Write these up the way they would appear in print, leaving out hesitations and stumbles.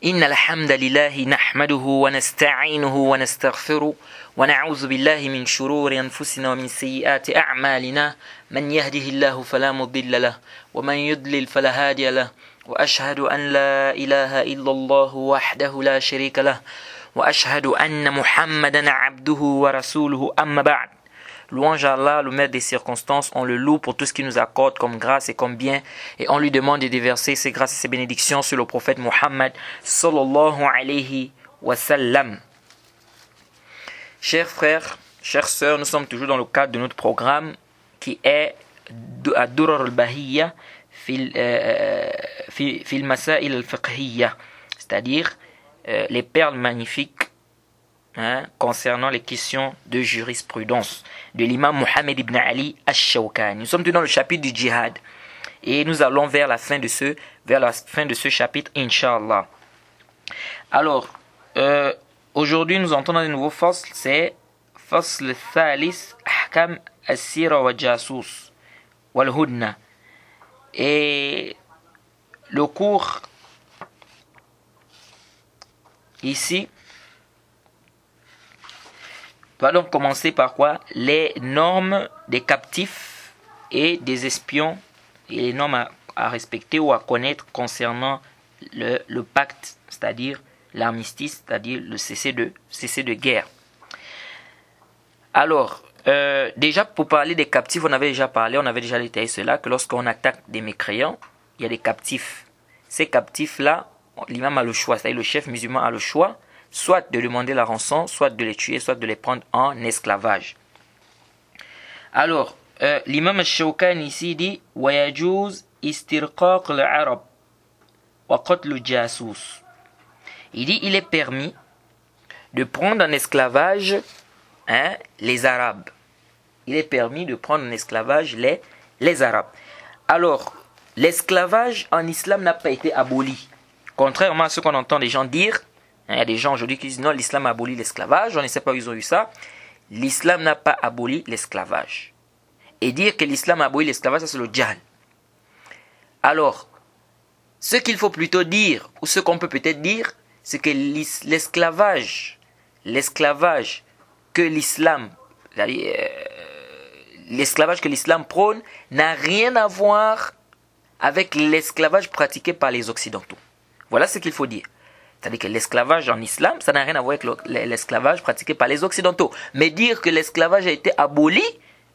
إن الحمد لله نحمده ونستعينه ونستغفره ونعوذ بالله من شرور أنفسنا ومن سيئات أعمالنا من يهده الله فلا مضل له ومن يضلل فلا هادي له وأشهد أن لا إله إلا الله وحده لا شريك له وأشهد أن محمدا عبده ورسوله أما بعد. Louange à Allah, le maître des circonstances, on le loue pour tout ce qu'il nous accorde comme grâce et comme bien, et on lui demande de déverser ses grâces et ses bénédictions sur le prophète Muhammad sallallahu alayhi wa sallam. Chers frères, chères sœurs, nous sommes toujours dans le cadre de notre programme qui est Ad-Durar al-Bahiyya fil Masail al-Fiqhiyya, c'est-à-dire les perles magnifiques concernant les questions de jurisprudence de l'imam Mohammed ibn Ali al-Shawkani. Nous sommes dans le chapitre du djihad et nous allons vers la fin de ce chapitre, Inch'Allah. Alors, aujourd'hui nous entrons dans un nouveau fasl, c'est fasl al-Thalis Ahkam al-Sira wa Jasus wal-Hudna. Et le cours ici va donc commencer par quoi? Les normes des captifs et des espions et les normes à respecter ou à connaître concernant le pacte, c'est-à-dire l'armistice, c'est-à-dire le cessez de guerre. Alors, déjà pour parler des captifs, on avait déjà détaillé cela, que lorsqu'on attaque des mécréants, il y a des captifs. Ces captifs-là, l'imam a le choix, c'est-à-dire le chef musulman a le choix, soit de demander la rançon, soit de les tuer, soit de les prendre en esclavage. Alors, l'imam al-Shawkani ici dit « Wayajuz istirqaq al-Arab wa qatl al-Jasus » Il dit « Il est permis de prendre en esclavage les Arabes. » Il est permis de prendre en esclavage les Arabes. Alors, l'esclavage en islam n'a pas été aboli. Contrairement à ce qu'on entend les gens dire, il y a des gens aujourd'hui qui disent non, l'islam a aboli l'esclavage. On ne sait pas où ils ont eu ça. L'islam n'a pas aboli l'esclavage. Et dire que l'islam a aboli l'esclavage, ça c'est le djihad. Alors, ce qu'il faut plutôt dire, ou ce qu'on peut peut-être dire, c'est que l'esclavage que l'islam prône n'a rien à voir avec l'esclavage pratiqué par les Occidentaux. Voilà ce qu'il faut dire. C'est-à-dire que l'esclavage en islam, ça n'a rien à voir avec l'esclavage pratiqué par les Occidentaux. Mais dire que l'esclavage a été aboli,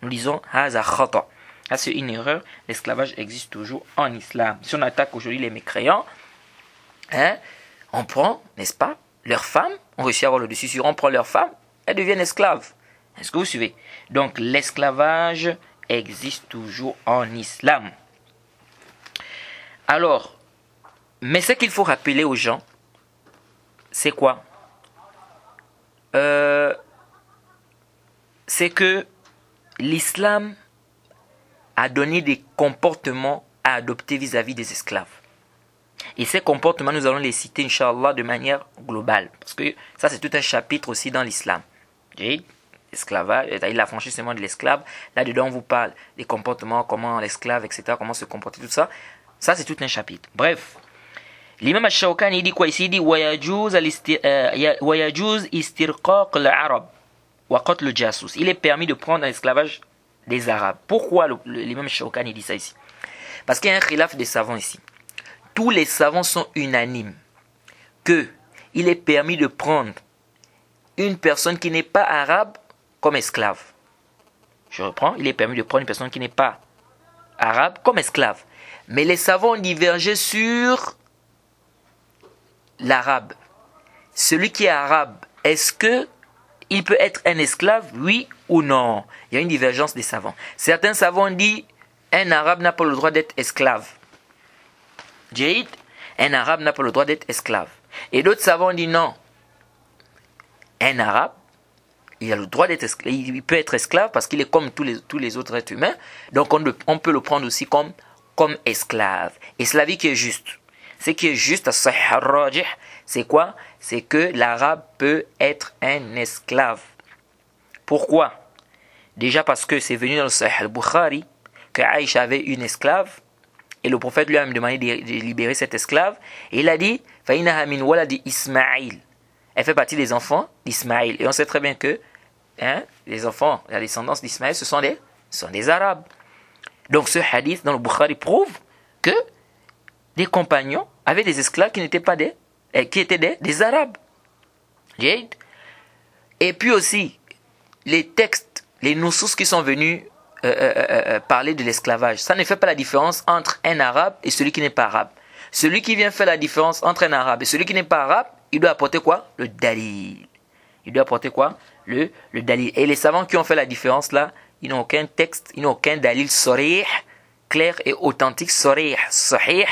nous disons « haza khata ». C'est une erreur, l'esclavage existe toujours en islam. Si on attaque aujourd'hui les mécréants, on prend, n'est-ce pas, leurs femmes, on réussit à avoir le dessus sur, on prend leurs femmes, elles deviennent esclaves. Est-ce que vous suivez? Donc l'esclavage existe toujours en islam. Alors, mais ce qu'il faut rappeler aux gens, c'est quoi? C'est que l'islam a donné des comportements à adopter vis-à-vis des esclaves. Et ces comportements, nous allons les citer, Inch'Allah, de manière globale. Parce que ça, c'est tout un chapitre aussi dans l'islam. L'esclavage, l'affranchissement de l'esclave. Là-dedans, on vous parle des comportements, comment l'esclave, etc., comment se comporter, tout ça. Ça, c'est tout un chapitre. Bref. L'imam al-Shawkani dit quoi ici? Il dit Wayajuz istirqaq al-Arab wa qatl al-Jasus. Il est permis de prendre en esclavage des Arabes. Pourquoi l'imam al-Shawkani dit ça ici? Parce qu'il y a un khilaf des savants ici. Tous les savants sont unanimes que il est permis de prendre une personne qui n'est pas arabe comme esclave. Je reprends, il est permis de prendre une personne qui n'est pas arabe comme esclave. Mais les savants ont divergé sur l'arabe. Celui qui est arabe, est-ce que il peut être un esclave, oui ou non? Il y a une divergence des savants. Certains savants ont dit un arabe n'a pas le droit d'être esclave. Jaïd, un arabe n'a pas le droit d'être esclave. Et d'autres savants ont dit non. Un arabe, il a le droit d'être esclave, il peut être esclave parce qu'il est comme tous les autres êtres humains. Donc on peut le prendre aussi comme esclave. Et c'est la vie qui est juste. Ce qui est juste à Sahih al-Rajih, c'est quoi? C'est que l'arabe peut être un esclave. Pourquoi? Déjà parce que c'est venu dans le Sahih al-Bukhari que Aïcha avait une esclave Et le prophète lui a même demandé de libérer cet esclave. Et il a dit, Faïnaha min waladi Ismaïl. Elle fait partie des enfants d'Ismaïl. Et on sait très bien que les enfants, la descendance d'Ismaïl, ce sont des Arabes. Donc ce hadith dans le Bukhari prouve que des compagnons avaient des esclaves qui n'étaient pas qui étaient des Arabes. Et puis aussi, les textes, les nusus qui sont venus parler de l'esclavage, ça ne fait pas la différence entre un Arabe et celui qui n'est pas Arabe. Celui qui vient faire la différence entre un Arabe et celui qui n'est pas Arabe, il doit apporter quoi? Le dalil. Il doit apporter quoi? Le dalil. Et les savants qui ont fait la différence là, ils n'ont aucun texte, ils n'ont aucun dalil sarih, clair et authentique, sarih, sahih,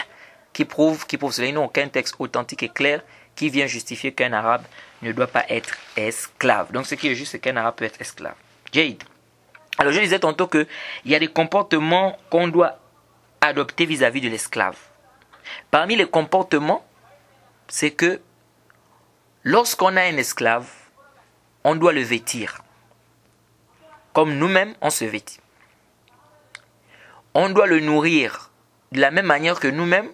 qui prouve cela. Ils n'ont aucun texte authentique et clair qui vient justifier qu'un Arabe ne doit pas être esclave. Donc ce qui est juste, c'est qu'un Arabe peut être esclave. Jade. Alors je disais tantôt qu'il y a des comportements qu'on doit adopter vis-à-vis de l'esclave. Parmi les comportements, c'est que lorsqu'on a un esclave, on doit le vêtir. Comme nous-mêmes, on se vêtit. On doit le nourrir de la même manière que nous-mêmes,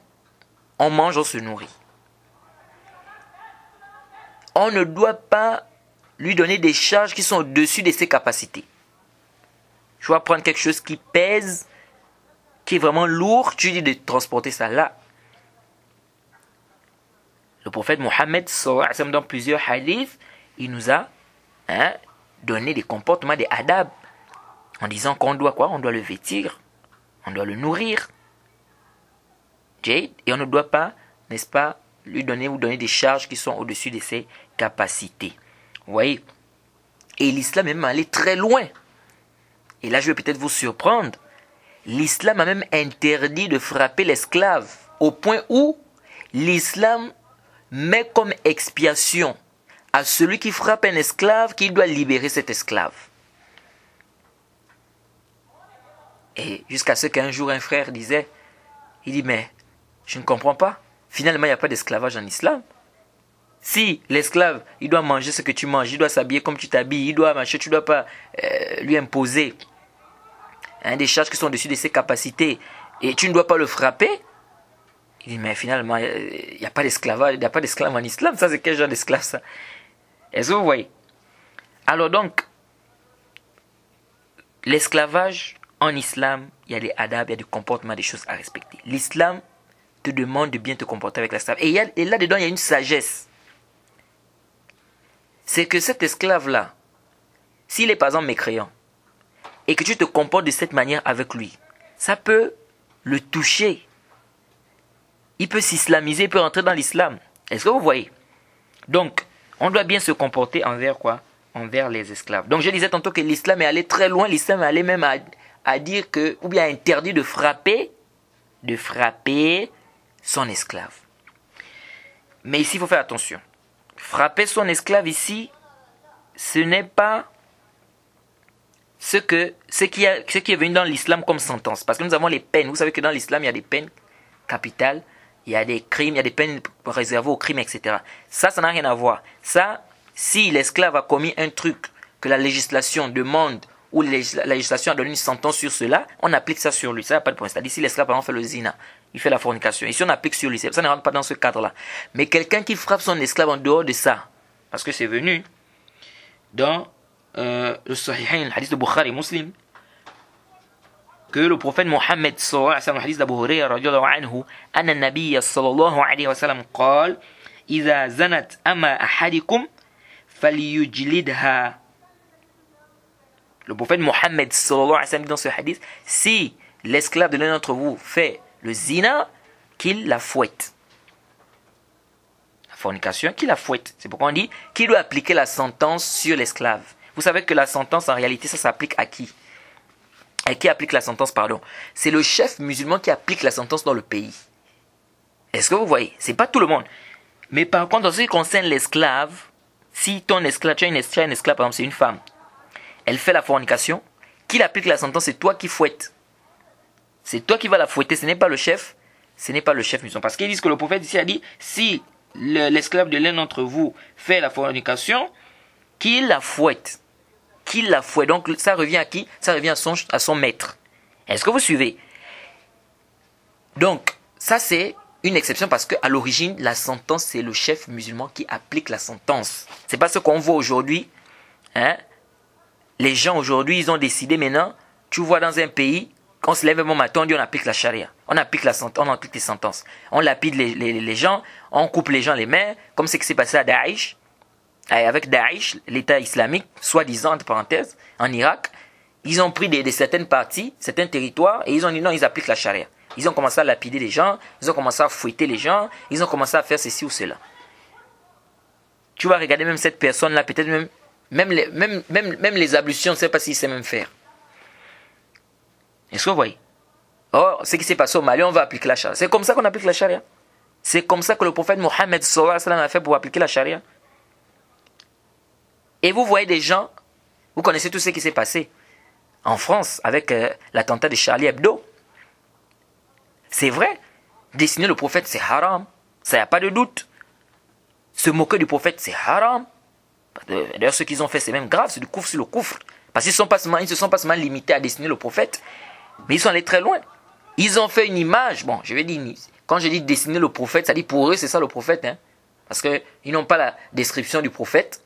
on mange, on se nourrit. On ne doit pas lui donner des charges qui sont au-dessus de ses capacités. Je dois prendre quelque chose qui pèse, qui est vraiment lourd, tu dis de transporter ça là. Le prophète Mohammed, dans plusieurs hadiths, il nous a donné des comportements, des adab, en disant qu'on doit quoi? On doit le vêtir, on doit le nourrir. Et on ne doit pas, n'est-ce pas, lui donner ou donner des charges qui sont au-dessus de ses capacités. Vous voyez? Et l'islam est même allé très loin. Et là, je vais peut-être vous surprendre. L'islam a même interdit de frapper l'esclave, au point où l'islam met comme expiation à celui qui frappe un esclave qu'il doit libérer cet esclave. Et jusqu'à ce qu'un jour un frère disait, il dit, mais je ne comprends pas. Finalement, il n'y a pas d'esclavage en islam. Si l'esclave, il doit manger ce que tu manges, il doit s'habiller comme tu t'habilles, il doit marcher, tu ne dois pas lui imposer des charges qui sont au-dessus de ses capacités, et tu ne dois pas le frapper. Il dit, mais finalement, il n'y a pas d'esclavage, il n'y a pas d'esclave en islam. Ça, c'est quel genre d'esclave, ça? Est-ce que vous voyez? Alors donc, l'esclavage en islam, il y a des adab, il y a des comportements, des choses à respecter. L'islam te demande de bien te comporter avec l'esclave. Et là-dedans, il y a une sagesse. C'est que cet esclave-là, s'il est par exemple mécréant, et que tu te comportes de cette manière avec lui, ça peut le toucher. Il peut s'islamiser, il peut rentrer dans l'islam. Est-ce que vous voyez? Donc, on doit bien se comporter envers quoi? Envers les esclaves. Donc, je disais tantôt que l'islam est allé très loin. L'islam est allé même à dire que, ou bien interdit de frapper son esclave. Mais ici, il faut faire attention. Frapper son esclave ici, ce n'est pas ce qui est venu dans l'islam comme sentence. Parce que nous avons les peines. Vous savez que dans l'islam, il y a des peines capitales, il y a des crimes, il y a des peines réservées aux crimes, etc. Ça n'a rien à voir. Ça, si l'esclave a commis un truc que la législation demande, ou la législation a donné une sentence sur cela, on applique ça sur lui. Ça n'a pas de problème. C'est-à-dire si l'esclave, par exemple, fait le zina, il fait la fornication. Et si on applique sur lui, ça ne rentre pas dans ce cadre-là. Mais quelqu'un qui frappe son esclave en dehors de ça, parce que c'est venu dans le Sahihain, le hadith de Bukhari et Muslim, que le prophète Mohammed sallallahu alayhi wa sallam, le hadith d'Abu Hurayra radiyallahu anhu, anna nabiyya sallallahu alayhi wa sallam qal, idha zanat ama ahadikum falyujlidha. Le prophète Mohammed sallallahu alayhi wa sallam dit dans ce hadith, si l'esclave de l'un d'entre vous fait le zina, qu'il la fouette. La fornication, qu'il la fouette. C'est pourquoi on dit qu'il doit appliquer la sentence sur l'esclave. Vous savez que la sentence, en réalité, ça s'applique à qui? Et qui applique la sentence, pardon? C'est le chef musulman qui applique la sentence dans le pays. Est-ce que vous voyez? C'est pas tout le monde. Mais par contre, en ce qui concerne l'esclave, si ton esclave, tu as une esclave, par exemple, c'est une femme, elle fait la fornication, qui applique la sentence, c'est toi qui fouettes. C'est toi qui vas la fouetter, ce n'est pas le chef. Ce n'est pas le chef musulman. Parce qu'ils disent que le prophète ici a dit, si l'esclave de l'un d'entre vous fait la fornication, qu'il la fouette. Qu'il la fouette. Donc ça revient à qui? Ça revient à son maître. Est-ce que vous suivez? Donc, ça c'est une exception parce qu'à l'origine, la sentence, c'est le chef musulman qui applique la sentence. C'est pas ce qu'on voit aujourd'hui. Hein? Les gens aujourd'hui, ils ont décidé maintenant, tu vois dans un pays, quand on se lève un bon matin, on dit on applique la charia. On applique les sentences. On lapide les gens, on coupe les gens les mains, comme ce qui s'est passé à Daesh. Avec Daesh, l'État islamique, soi-disant, entre parenthèses, en Irak, ils ont pris certaines parties, certains territoires, et ils ont dit non, ils appliquent la charia. Ils ont commencé à lapider les gens, ils ont commencé à fouetter les gens, ils ont commencé à faire ceci ou cela. Tu vas regarder même cette personne-là, peut-être même les ablutions, on ne sait pas s'il sait même faire. Est-ce que vous voyez? Or, ce qui s'est passé au Mali, on va appliquer la charia. C'est comme ça qu'on applique la charia. C'est comme ça que le prophète Mohammed sallallahu alayhi wa sallam a fait pour appliquer la charia. Et vous voyez des gens, vous connaissez tout ce qui s'est passé en France avec l'attentat de Charlie Hebdo. C'est vrai, dessiner le prophète c'est haram, ça n'y a pas de doute. Se moquer du prophète c'est haram. D'ailleurs ce qu'ils ont fait c'est même grave, c'est du coufre sur le coufre. Parce qu'ils ne se sont pas seulement limités à dessiner le prophète, mais ils sont allés très loin. Ils ont fait une image, bon je vais dire, quand je dis dessiner le prophète, ça dit pour eux c'est ça le prophète. Hein, parce qu'ils n'ont pas la description du prophète.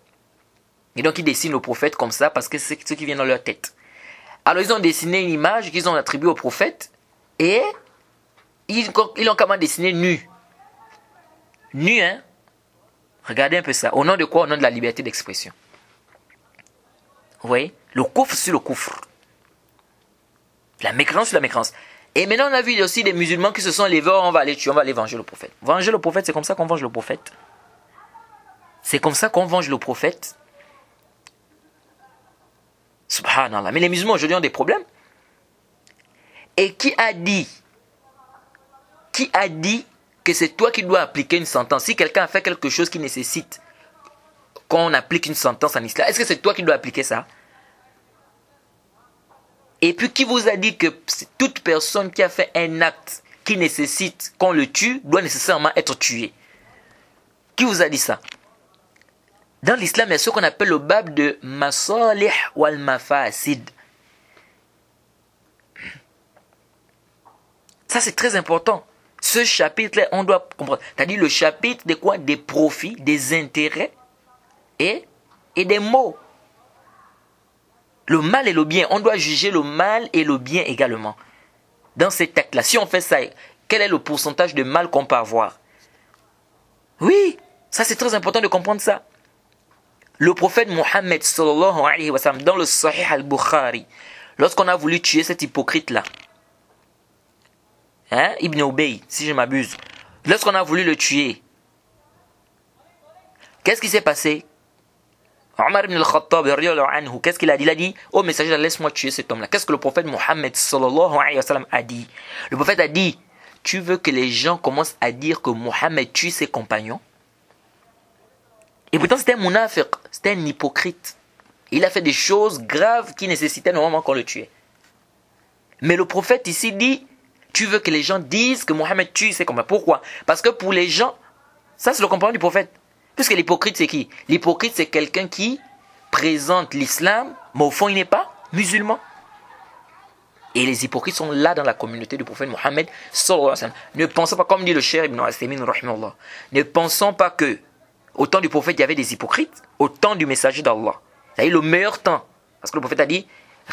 Et donc ils dessinent le prophète comme ça parce que c'est ce qui vient dans leur tête. Alors ils ont dessiné une image qu'ils ont attribuée au prophète et ils l'ont comment dessiné nu. Nu, hein. Regardez un peu ça. Au nom de quoi? Au nom de la liberté d'expression. Vous voyez? Le coufre sur le coufre. La mécréance sur la mécréance. Et maintenant on a vu aussi des musulmans qui se sont levés, on va aller tuer, on va aller venger le prophète. Venger le prophète, c'est comme ça qu'on venge le prophète. C'est comme ça qu'on venge le prophète. Subhanallah. Mais les musulmans aujourd'hui ont des problèmes. Et qui a dit que c'est toi qui dois appliquer une sentence? Si quelqu'un a fait quelque chose qui nécessite qu'on applique une sentence en islam, est-ce que c'est toi qui dois appliquer ça? Et puis qui vous a dit que toute personne qui a fait un acte qui nécessite qu'on le tue doit nécessairement être tuée? Qui vous a dit ça? Dans l'islam, il y a ce qu'on appelle le bab de masalih wal mafasid. Ça c'est très important. Ce chapitre-là, on doit comprendre. C'est-à-dire le chapitre de quoi? Des profits, des intérêts et des maux. Le mal et le bien. On doit juger le mal et le bien également. Dans cet acte-là, si on fait ça, quel est le pourcentage de mal qu'on peut avoir? Oui, ça c'est très important de comprendre ça. Le prophète Mohammed sallallahu alayhi wa sallam, dans le Sahih al-Bukhari, lorsqu'on a voulu tuer cet hypocrite-là, hein, Ibn Ubay, si je m'abuse, lorsqu'on a voulu le tuer, qu'est-ce qui s'est passé? Omar ibn al-Khattab, qu'est-ce qu'il a dit? Il a dit, oh messager, laisse-moi tuer cet homme-là. Qu'est-ce que le prophète Mohammed sallallahu alayhi wa sallam a dit? Le prophète a dit, tu veux que les gens commencent à dire que Mohammed tue ses compagnons? Et pourtant c'était un munafiq, c'était un hypocrite. Il a fait des choses graves qui nécessitaient normalement qu'on le tuait. Mais le prophète ici dit, tu veux que les gens disent que Mohammed tue ses compagnons. Pourquoi? Parce que pour les gens, ça c'est le comportement du prophète. Puisque l'hypocrite c'est qui? L'hypocrite c'est quelqu'un qui présente l'islam, mais au fond il n'est pas musulman. Et les hypocrites sont là dans la communauté du prophète Mohammed sallallahu alayhi wa sallam. Ne pensons pas, comme dit le cheikh Ibn Uthaymin rahimahullah, ne pensons pas que au temps du prophète, il y avait des hypocrites. Au temps du messager d'Allah. C'est-à-dire le meilleur temps. Parce que le prophète a dit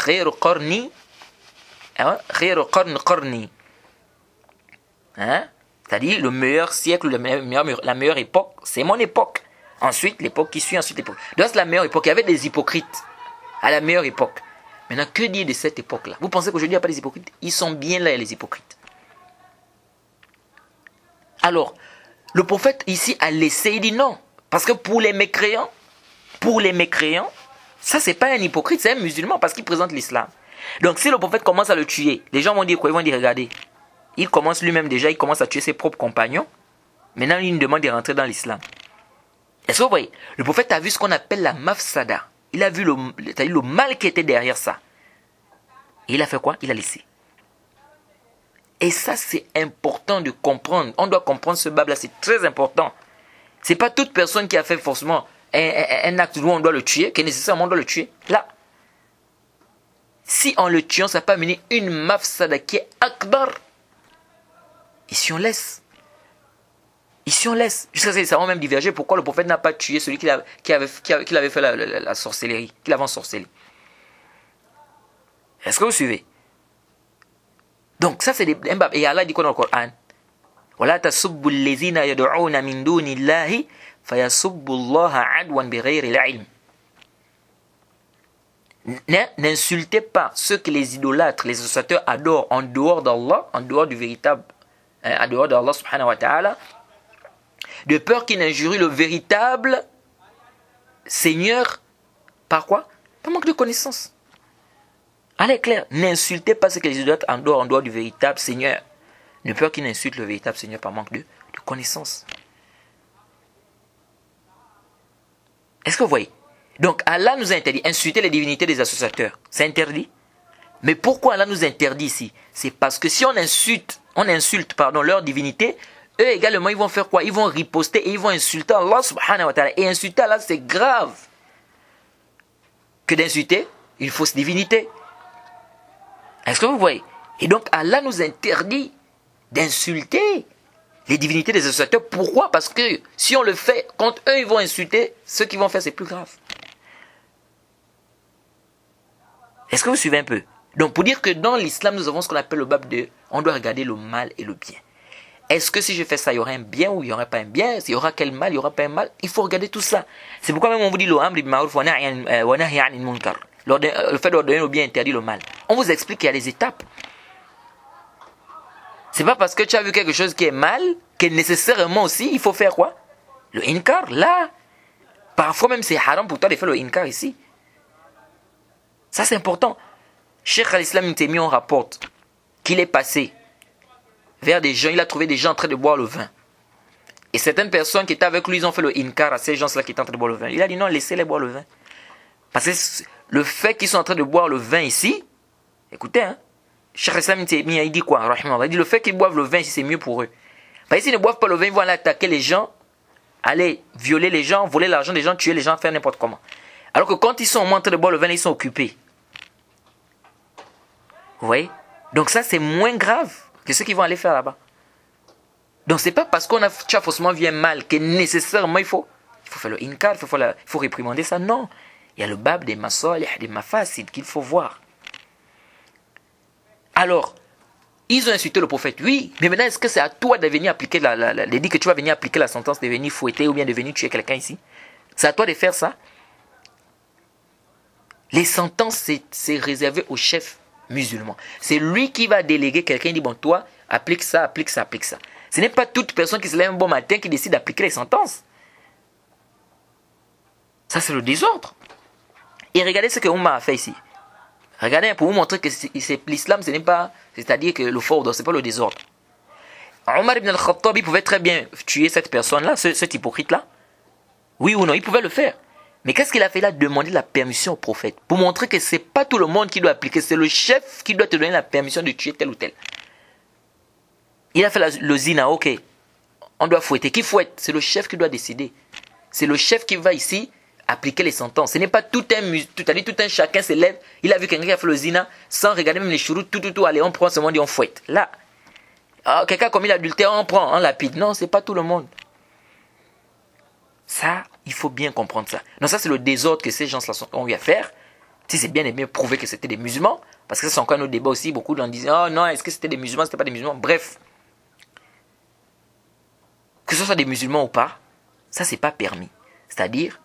khayru qarni, khayru qarni. C'est-à-dire le meilleur siècle, la meilleure époque, c'est mon époque. Ensuite, l'époque qui suit, ensuite l'époque. Donc c'est la meilleure époque. Il y avait des hypocrites à la meilleure époque. Maintenant, que dire de cette époque-là? Vous pensez qu'aujourd'hui, il n'y a pas des hypocrites? Ils sont bien là, les hypocrites. Alors, le prophète ici a laissé, il dit non. Parce que pour les mécréants, ça c'est pas un hypocrite, c'est un musulman parce qu'il présente l'islam. Donc si le prophète commence à le tuer, les gens vont dire quoi? Ils vont dire regardez, il commence lui-même déjà, il commence à tuer ses propres compagnons. Maintenant il nous demande de rentrer dans l'islam. Est-ce que vous voyez? Le prophète a vu ce qu'on appelle la mafsada. Il a vu le mal qui était derrière ça. Et il a fait quoi? Il a laissé. Et ça c'est important de comprendre. On doit comprendre ce bab là, c'est très important. C'est pas toute personne qui a fait forcément un acte où on doit le tuer, que nécessairement on doit le tuer. Là, si en le tuant, ça peut amener une mafsada qui est akbar. Ici on laisse. Ici on laisse. Jusqu'à ce que ça va même diverger. Pourquoi le prophète n'a pas tué celui qui avait fait la sorcellerie, qui l'avait ensorcelé? Est-ce que vous suivez? Donc ça c'est des... Et Allah dit quoi dans le Coran? وَلَا تَسُبُّوا الَّذِينَ يَدْعُونَ مِن دُونِ اللَّهِ فَيَسُبُّوا اللَّهَ عَدْوًا بِغَيْرِ الْعِلْمِ. N'insultez pas ceux que les idolâtres, les associateurs adorent en dehors d'Allah, en dehors du véritable, en dehors d'Allah subhanahu wa ta'ala, de peur qu'ils n'injurient le véritable Seigneur. Par quoi? Par manque de connaissance. Allez, clair, n'insultez pas ceux que les idolâtres adorent en dehors du véritable Seigneur, de peur qu'ils n'insultent le véritable Seigneur par manque de connaissance. Est-ce que vous voyez? Donc Allah nous a interdit insulter les divinités des associateurs. C'est interdit. Mais pourquoi Allah nous interdit ici? C'est parce que si on insulte leur divinité, eux également ils vont faire quoi? Ils vont riposter et ils vont insulter Allah subhanahu wa ta'ala. Et insulter Allah c'est grave que d'insulter une fausse divinité. Est-ce que vous voyez? Et donc Allah nous interdit d'insulter les divinités des associateurs. Pourquoi? Parce que si on le fait, quand eux ils vont insulter, ce qu'ils vont faire c'est plus grave. Est-ce que vous suivez un peu? Donc pour dire que dans l'islam nous avons ce qu'on appelle le bab de on doit regarder le mal et le bien. Est-ce que si je fais ça il y aura un bien ou il n'y aura pas un bien? Il y aura quel mal, il n'y aura pas un mal? Il faut regarder tout ça. C'est pourquoi même on vous dit le amr bil ma'ruf wa nahy anil munkar. Le fait d'ordonner le bien interdit le mal. On vous explique qu'il y a des étapes. C'est pas parce que tu as vu quelque chose qui est mal que nécessairement aussi il faut faire quoi? Le inkar. Là, parfois même c'est haram pour toi de faire le inkar ici. Ça c'est important. Cheikh al-Islam Ibn Taymiyyah rapporte qu'il est passé vers des gens, il a trouvé des gens en train de boire le vin. Et certaines personnes qui étaient avec lui, ils ont fait le inkar à ces gens-là qui étaient en train de boire le vin. Il a dit non, laissez-les boire le vin. Parce que le fait qu'ils sont en train de boire le vin ici, écoutez, hein, Cheikh al-Islam Ibn Taymiyyah, il dit quoi? Il dit le fait qu'ils boivent le vin ici, c'est mieux pour eux. Parce que s'ils ne boivent pas le vin, ils vont aller attaquer les gens, aller violer les gens, voler l'argent des gens, tuer les gens, faire n'importe comment. Alors que quand ils sont en train de boire le vin, ils sont occupés. Vous voyez? Donc ça c'est moins grave que ceux qui vont aller faire là-bas. Donc c'est pas parce qu'on a forcément vu un mal que nécessairement il faut faire le inkar, il faut réprimander ça. Non. Il y a le bab des masalih, des mafasid qu'il faut voir. Alors, ils ont insulté le prophète, oui, mais maintenant est-ce que c'est à toi de venir appliquer de dire que tu vas venir appliquer la sentence de venir fouetter ou bien de venir tuer quelqu'un ici? C'est à toi de faire ça. Les sentences c'est réservé au chef musulman. C'est lui qui va déléguer quelqu'un, il dit bon toi, applique ça, applique ça, applique ça. Ce n'est pas toute personne qui se lève un bon matin qui décide d'appliquer les sentences. Ça c'est le désordre. Et regardez ce que Oumar a fait ici. Regardez pour vous montrer que l'islam ce n'est pas, c'est-à-dire que le fort, c'est pas le désordre. Omar ibn al-Khattab il pouvait très bien tuer cette personne-là, cet hypocrite-là. Oui ou non, il pouvait le faire. Mais qu'est-ce qu'il a fait là? Demander la permission au prophète. Pour montrer que ce n'est pas tout le monde qui doit appliquer. C'est le chef qui doit te donner la permission de tuer tel ou tel. Il a fait le zina, ok. On doit fouetter. Qui fouette? C'est le chef qui doit décider. C'est le chef qui va ici appliquer les sentences. Ce n'est pas tout un chacun se lève. Il a vu quelqu'un qui a fait le zina sans regarder même les chouroutes. Tout. Allez, on prend ce monde et on fouette. Là. Quelqu'un a commis l'adultère, on prend, on lapide. Non, ce n'est pas tout le monde. Ça, il faut bien comprendre ça. Donc ça, c'est le désordre que ces gens-là ont eu à faire. Si c'est bien et bien prouvé que c'était des musulmans, parce que ça, c'est encore un autre débat aussi. Beaucoup en disaient, oh non, est-ce que c'était des musulmans, c'était pas des musulmans. Bref, que ce soit des musulmans ou pas, ça, c'est pas permis. C'est-à-dire,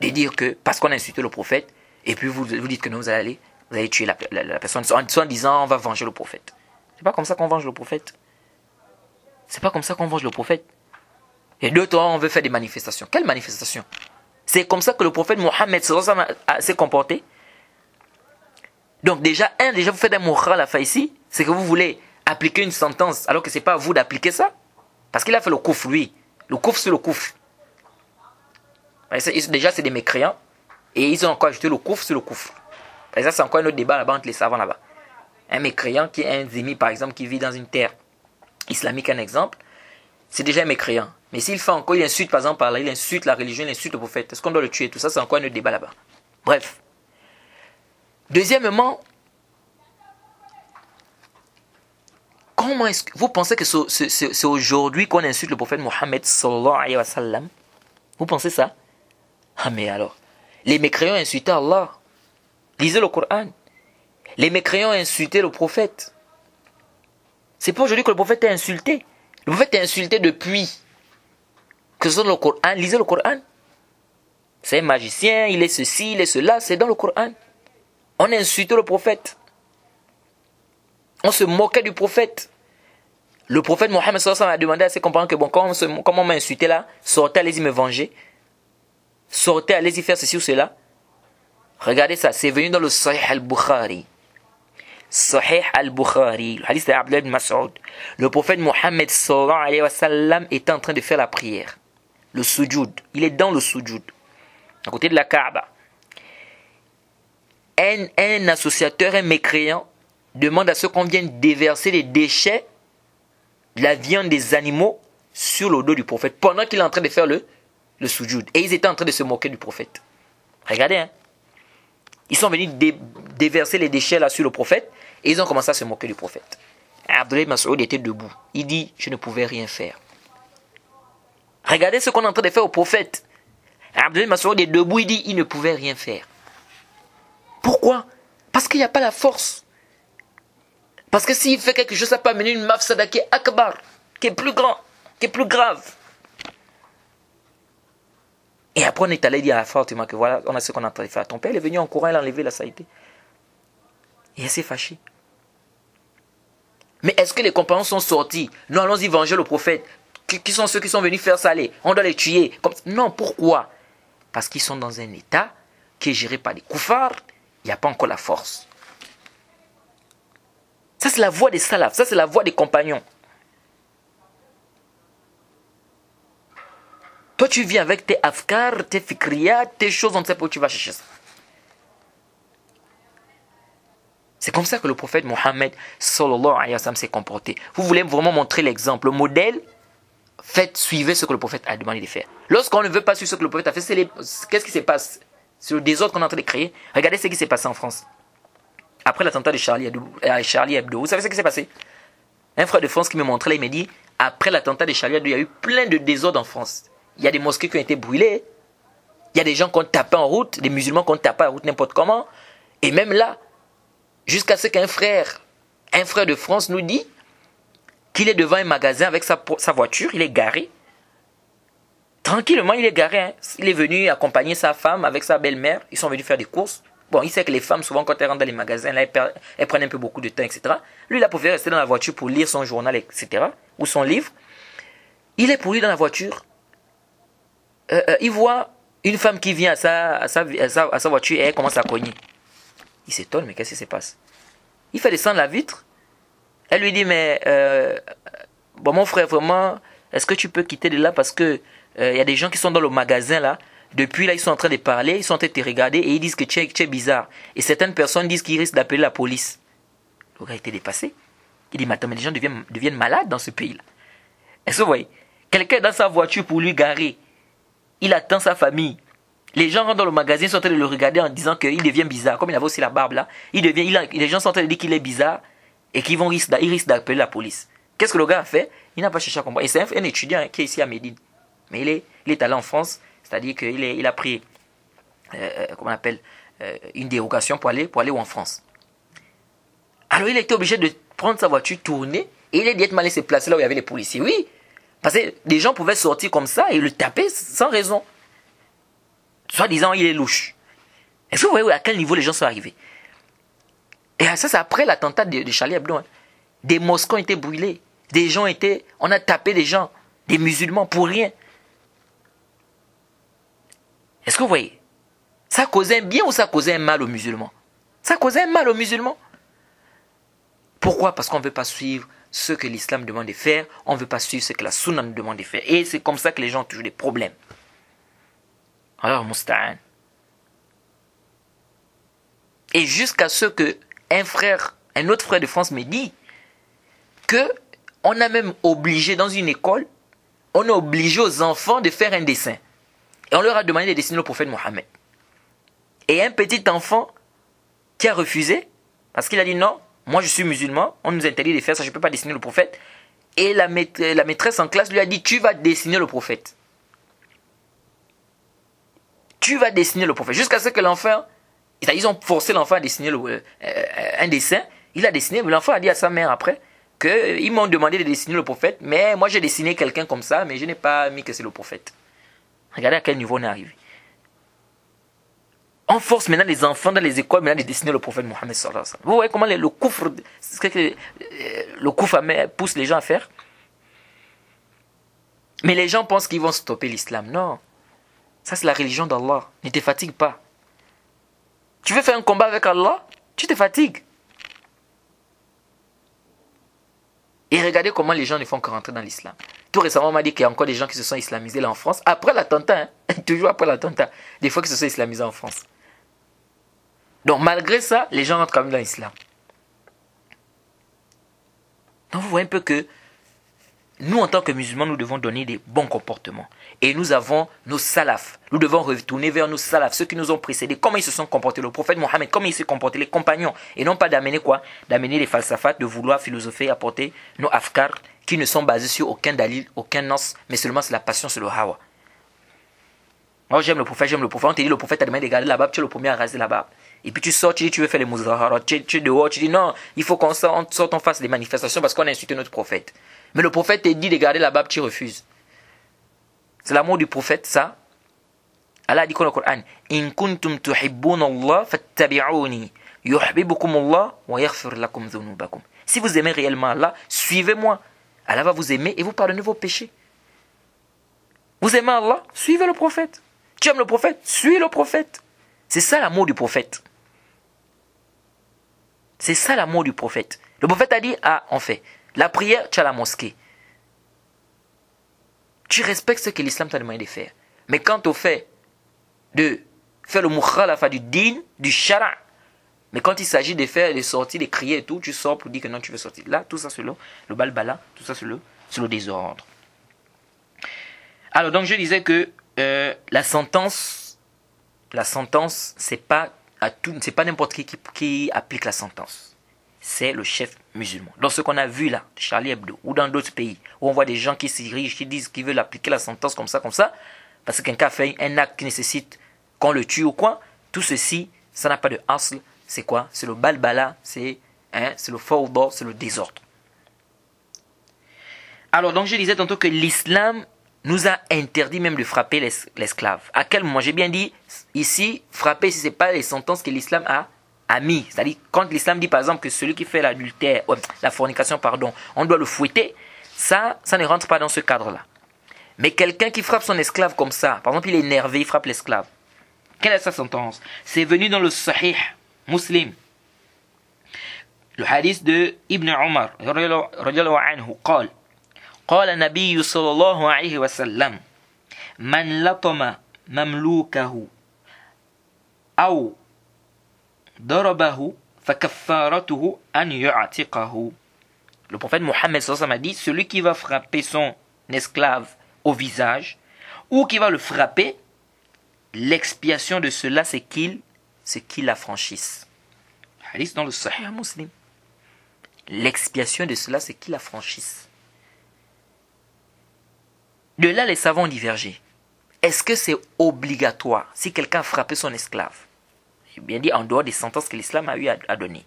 de dire que, parce qu'on a insulté le prophète, et puis vous dites que non, vous allez tuer la personne, en disant, on va venger le prophète. C'est pas comme ça qu'on venge le prophète. C'est pas comme ça qu'on venge le prophète. Et d'autres, on veut faire des manifestations. Quelles manifestations? C'est comme ça que le prophète Mohammed s'est comporté. Donc déjà, vous faites un moukha à la fin ici, c'est que vous voulez appliquer une sentence alors que ce n'est pas à vous d'appliquer ça. Parce qu'il a fait le kouf, lui. Le kouf, c'est le kouf. Déjà, c'est des mécréants. Et ils ont encore ajouté le kouf sur le kouf. Et ça, c'est encore un autre débat là-bas entre les savants là-bas. Un mécréant qui est un zimi, par exemple, qui vit dans une terre islamique, un exemple, c'est déjà un mécréant. Mais s'il fait encore, il insulte par exemple par là, il insulte la religion, il insulte le prophète. Est-ce qu'on doit le tuer? Tout ça, c'est encore un autre débat là-bas. Bref. Deuxièmement, Comment est-ce que vous pensez que c'est aujourd'hui qu'on insulte le prophète Mohammed sallallahu alayhi wa sallam? Vous pensez ça? Ah mais alors, les mécréants insultaient Allah. Lisez le Coran. Les mécréants insultaient le prophète. C'est pas aujourd'hui que le prophète est insulté. Le prophète est insulté depuis. Que ce soit dans le Coran, lisez le Coran. C'est un magicien, il est ceci, il est cela, c'est dans le Coran. On a insulté le prophète. On se moquait du prophète. Le prophète Mohammed sallallahu alayhi wa sallam a demandé à ses compagnons que bon, comme on m'a insulté là, sortez, allez-y me venger. Sortez, allez-y faire ceci ou cela. Regardez ça, c'est venu dans le Sahih al-Bukhari. Sahih al-Bukhari, le hadith d'Abdullah ibn Mas'ud. Le prophète Mohammed sallallahu alayhi wa sallam est en train de faire la prière. Le sujoud. Il est dans le sujoud. À côté de la Kaaba. Un associateur, un mécréant, demande à ceux qu'on vienne déverser les déchets de la viande des animaux sur le dos du prophète pendant qu'il est en train de faire le sujoud. Et ils étaient en train de se moquer du prophète. Regardez, hein. Ils sont venus déverser les déchets là sur le prophète et ils ont commencé à se moquer du prophète. Abdullah ibn Mas'ud était debout. Il dit, je ne pouvais rien faire. Regardez ce qu'on est en train de faire au prophète. Abdullah ibn Mas'ud est debout, il dit, il ne pouvait rien faire. Pourquoi? Parce qu'il n'y a pas la force. Parce que s'il fait quelque chose, ça peut amener une mafsada qui est akbar, qui est plus grand, qui est plus grave. Et après, on est allé dire à Fatima que voilà, on a ce qu'on est en train de faire. Ton père est venu en courant, il a enlevé la saïté. Et elle s'est fâchée. Mais est-ce que les compagnons sont sortis? Non, allons-y venger le prophète. Qui sont ceux qui sont venus faire ça aller? On doit les tuer. Non, pourquoi? Parce qu'ils sont dans un état qui est géré par des koufars. Il n'y a pas encore la force. Ça, c'est la voix des salafs. Ça, c'est la voix des compagnons. Toi, tu viens avec tes afkars, tes fikriyat, tes choses, on ne sait pas où tu vas chercher ça. C'est comme ça que le prophète Mohammed sallallahu alayhi wa sallam s'est comporté. Vous voulez vraiment montrer l'exemple, le modèle? Suivez ce que le prophète a demandé de faire. Lorsqu'on ne veut pas suivre ce que le prophète a fait, qu'est-ce qui se passe? C'est le désordre qu'on est en train de créer. Regardez ce qui s'est passé en France. Après l'attentat de Charlie Hebdo, vous savez ce qui s'est passé? Un frère de France qui me montrait, il me dit, après l'attentat de Charlie Hebdo, il y a eu plein de désordres en France. Il y a des mosquées qui ont été brûlées. Il y a des gens qui ont tapé en route, des musulmans qui ont tapé en route n'importe comment. Et même là, jusqu'à ce qu'un frère de France nous dit qu'il est devant un magasin avec sa voiture, il est garé. Tranquillement, il est garé. Hein. Il est venu accompagner sa femme avec sa belle-mère. Ils sont venus faire des courses. Bon, il sait que les femmes, souvent, quand elles rentrent dans les magasins, là, elles prennent un peu beaucoup de temps, etc. Lui, il a préféré rester dans la voiture pour lire son journal, etc. Ou son livre. Il est pour lui dans la voiture. Il voit une femme qui vient à sa voiture et elle commence à cogner. Il s'étonne, mais qu'est-ce qui se passe? Il fait descendre la vitre. Elle lui dit, mais bon, mon frère, vraiment, est-ce que tu peux quitter de là parce que y a des gens qui sont dans le magasin là. Depuis là, ils sont en train de parler, ils sont en train de te regarder et ils disent que tu es bizarre. Et certaines personnes disent qu'ils risquent d'appeler la police. Le gars était dépassé. Il dit, mais attends, mais les gens deviennent malades dans ce pays-là. Est-ce que vous voyez? Quelqu'un est dans sa voiture pour lui garer. Il attend sa famille. Les gens rentrent dans le magasin, ils sont en train de le regarder en disant qu'il devient bizarre. Comme il avait aussi la barbe là, les gens sont en train de dire qu'il est bizarre et qu'ils risquent d'appeler la police. Qu'est-ce que le gars a fait? Il n'a pas cherché à comprendre. Et c'est un étudiant qui est ici à Médine. Mais il est allé en France, c'est-à-dire qu'il a pris comment on appelle, une dérogation pour aller en France. Alors il a été obligé de prendre sa voiture, tourner, et il est directement allé se placer là où il y avait les policiers. Oui, parce que des gens pouvaient sortir comme ça et le taper sans raison. Soit disant il est louche. Est-ce que vous voyez à quel niveau les gens sont arrivés? Et ça, c'est après l'attentat de Charlie Hebdo. Hein. Des mosquées ont été brûlées. On a tapé des gens, des musulmans pour rien. Est-ce que vous voyez? Ça causait un bien ou ça causait un mal aux musulmans? Ça causait un mal aux musulmans. Pourquoi? Parce qu'on ne veut pas suivre ce que l'islam demande de faire. On ne veut pas suivre ce que la sunna nous demande de faire. Et c'est comme ça que les gens ont toujours des problèmes. Alors, Musta'an. Et jusqu'à ce que un autre frère de France me dit que on a même obligé dans une école, on a obligé aux enfants de faire un dessin. Et on leur a demandé de dessiner le prophète Mohammed. Et un petit enfant qui a refusé, parce qu'il a dit non, moi je suis musulman, on nous interdit de faire ça, je ne peux pas dessiner le prophète. Et la maîtresse en classe lui a dit, tu vas dessiner le prophète. Tu vas dessiner le prophète. Jusqu'à ce que l'enfant, ils ont forcé l'enfant à dessiner un dessin. Il a dessiné, mais l'enfant a dit à sa mère après qu'ils m'ont demandé de dessiner le prophète, mais moi j'ai dessiné quelqu'un comme ça, mais je n'ai pas mis que c'est le prophète. Regardez à quel niveau on est arrivé. On force maintenant les enfants dans les écoles maintenant de dessiner le prophète Mohammed sallallahu alayhi wa sallam. Vous voyez comment le koufre pousse les gens à faire. Mais les gens pensent qu'ils vont stopper l'islam. Non. Ça c'est la religion d'Allah. Ne te fatigue pas. Tu veux faire un combat avec Allah, tu te fatigues. Et regardez comment les gens ne font que rentrer dans l'islam. Tout récemment, on m'a dit qu'il y a encore des gens qui se sont islamisés là en France. Après l'attentat, toujours après l'attentat. Des fois qui se sont islamisés en France. Donc malgré ça, les gens rentrent quand même dans l'islam. Donc vous voyez un peu que nous, en tant que musulmans, nous devons donner des bons comportements. Et nous avons nos salafs. Nous devons retourner vers nos salafs, ceux qui nous ont précédés. Comment ils se sont comportés, le prophète Mohammed, comment il s'est comporté, les compagnons. Et non pas d'amener quoi? D'amener les falsafats, de vouloir philosopher, apporter nos afkars qui ne sont basés sur aucun dalil, aucun nos, mais seulement c'est la passion, c'est le hawa. Moi j'aime le prophète. On te dit le prophète a demandé de garder la barbe, tu es le premier à raser la barbe. Et puis tu sors, tu dis tu veux faire les muzaharat, tu es dehors, tu dis non, il faut qu'on sorte, on fasse des manifestations parce qu'on a insulté notre prophète. Mais le prophète te dit de garder la barbe, tu refuses. C'est l'amour du prophète, ça. Allah dit dans le Coran, In kuntum tuhibbuna Allah fattabi'uni yuhibbukum Allah wa yaghfir lakum dhunubakum. Si vous aimez réellement Allah, suivez-moi. Allah va vous aimer et vous pardonner vos péchés. Vous aimez Allah, suivez le prophète. Tu aimes le prophète, suis le prophète. C'est ça l'amour du prophète. C'est ça l'amour du prophète. Le prophète a dit, on fait la prière, tu as la mosquée. Tu respectes ce que l'islam t'a demandé de faire. Mais quant au fait de faire le mukhalafa du din, du shara', mais quand il s'agit de faire des sorties, de crier et tout, tu sors pour dire que non, tu veux sortir. Là, tout ça c'est le balbala, tout ça c'est le désordre. Alors donc je disais que la sentence, c'est pas n'importe qui applique la sentence. C'est le chef musulman. Dans ce qu'on a vu là, Charlie Hebdo, ou dans d'autres pays, où on voit des gens qui s'irrigent, qui disent qu'ils veulent appliquer la sentence comme ça, parce que quelqu'un fait un acte qui nécessite qu'on le tue ou quoi, tout ceci, ça n'a pas de asl. C'est quoi? C'est le balbala, c'est le fawda, c'est le désordre. Alors donc je disais tantôt que l'islam nous a interdit même de frapper l'esclave. À quel moment? J'ai bien dit, ici, frapper, si ce n'est pas les sentences que l'islam a mis. C'est-à-dire, quand l'islam dit par exemple que celui qui fait l'adultère, la fornication, pardon, on doit le fouetter, ça ne rentre pas dans ce cadre-là. Mais quelqu'un qui frappe son esclave comme ça, par exemple, il est énervé, il frappe l'esclave. Quelle est sa sentence? C'est venu dans le Sahih Muslim. Le hadith de Ibn Umar, radiallahu anhu, قال النبي صلى الله عليه وسلم من لطم مملوكه أو ضربه فكفارته أن يعتقه. Le prophète Mohammed sallallahu alayhi wa sallam a dit, celui qui va frapper son esclave au visage ou qui va le frapper, l'expiation de cela c'est qu'il l'affranchisse. Hadith dans le Sahih Muslim. L'expiation de cela c'est qu'il l'affranchisse. De là, les savants ont divergé. Est-ce que c'est obligatoire si quelqu'un a frappé son esclave? J'ai bien dit en dehors des sentences que l'islam a eu à donner.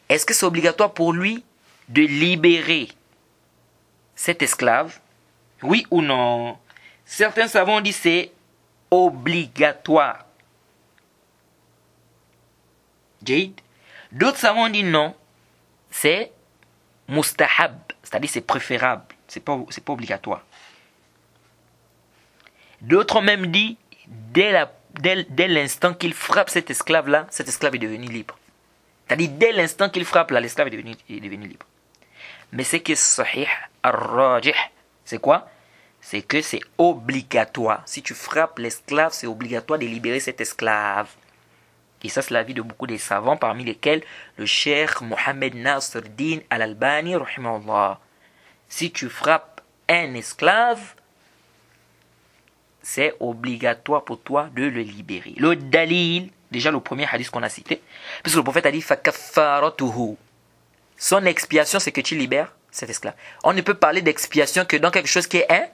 Est-ce que c'est obligatoire pour lui de libérer cet esclave? Oui ou non? Certains savants ont dit c'est obligatoire. Jade. D'autres savants ont dit non. C'est mustahab, c'est-à-dire c'est préférable. C'est pas obligatoire. D'autres ont même dit, dès l'instant qu'il frappe cet esclave-là, cet esclave est devenu libre. C'est-à-dire, dès l'instant qu'il frappe là, l'esclave est devenu libre. Mais c'est que sahih ar-rajih, c'est quoi? C'est que c'est obligatoire. Si tu frappes l'esclave, c'est obligatoire de libérer cet esclave. Et ça, c'est l'avis de beaucoup des savants, parmi lesquels le cheikh Mohammed Nasr Din al-Albani, rahimahullah. Si tu frappes un esclave, c'est obligatoire pour toi de le libérer. Le dalil, déjà le premier hadith qu'on a cité, puisque le prophète a dit فَكَفَّارَتُهُ. son expiation, c'est que tu libères cet esclave. On ne peut parler d'expiation que dans quelque chose qui est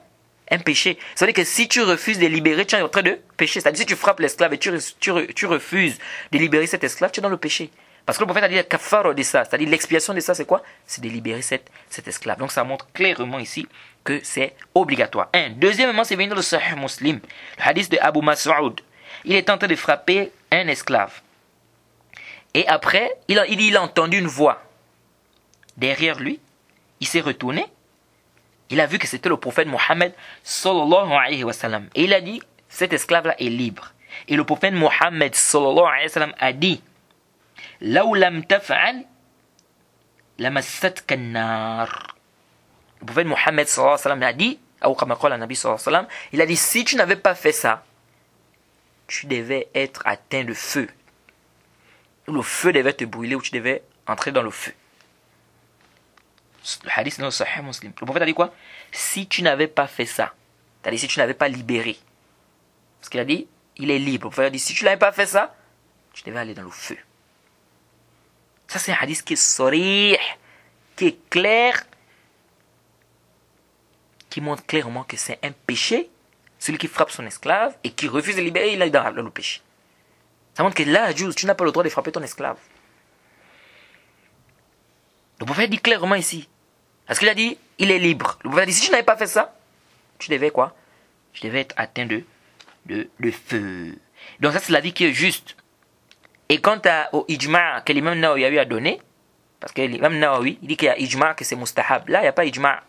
un péché. Ça veut dire que si tu refuses de libérer, tu es en train de pécher. C'est-à-dire si tu frappes l'esclave et tu refuses de libérer cet esclave, tu es dans le péché. Parce que le prophète a dit le kafaro de ça, c'est-à-dire l'expiation de ça, c'est quoi? C'est de libérer cet esclave. Donc ça montre clairement ici que c'est obligatoire. Deuxièmement, c'est venu dans le Sahih Muslim, le hadith de Abu Mas'ud. Il est en train de frapper un esclave. Et après, il a entendu une voix derrière lui. Il s'est retourné. Il a vu que c'était le prophète Mohammed sallallahu alayhi wa sallam. Et il a dit, cet esclave-là est libre. Et le prophète Mohammed sallallahu alayhi wa sallam a dit, Law lam taf'al, lamassatka an-nar. Le prophète Mohammed sallallahu alayhi wa sallam a dit, ou comme le Nabi sallallahu alayhi wa sallam, il a dit, si tu n'avais pas fait ça, tu devais être atteint de feu. Le feu devait te brûler ou tu devais entrer dans le feu. Le hadith dans le Sahih Muslim. Le prophète a dit quoi? Si tu n'avais pas fait ça, c'est-à-dire si tu n'avais pas libéré, parce qu'il a dit, il est libre. Le prophète a dit, si tu n'avais pas fait ça, tu devais aller dans le feu. Ça c'est un hadith qui est sarih, qui est clair, qui montre clairement que c'est un péché. Celui qui frappe son esclave et qui refuse de libérer, il est dans le péché. Ça montre que là, tu n'as pas le droit de frapper ton esclave. Le prophète dit clairement ici. Parce qu'il a dit, il est libre. Le prophète a dit, si tu n'avais pas fait ça, tu devais quoi? Tu devais être atteint de feu. Donc ça, c'est la vie qui est juste. Et quant au ijma' que l'imam Nawawi a eu à donner, parce que l'imam Nawawi, il dit qu'il y a ijma' que c'est mustahab. Là, il n'y a pas ijma'.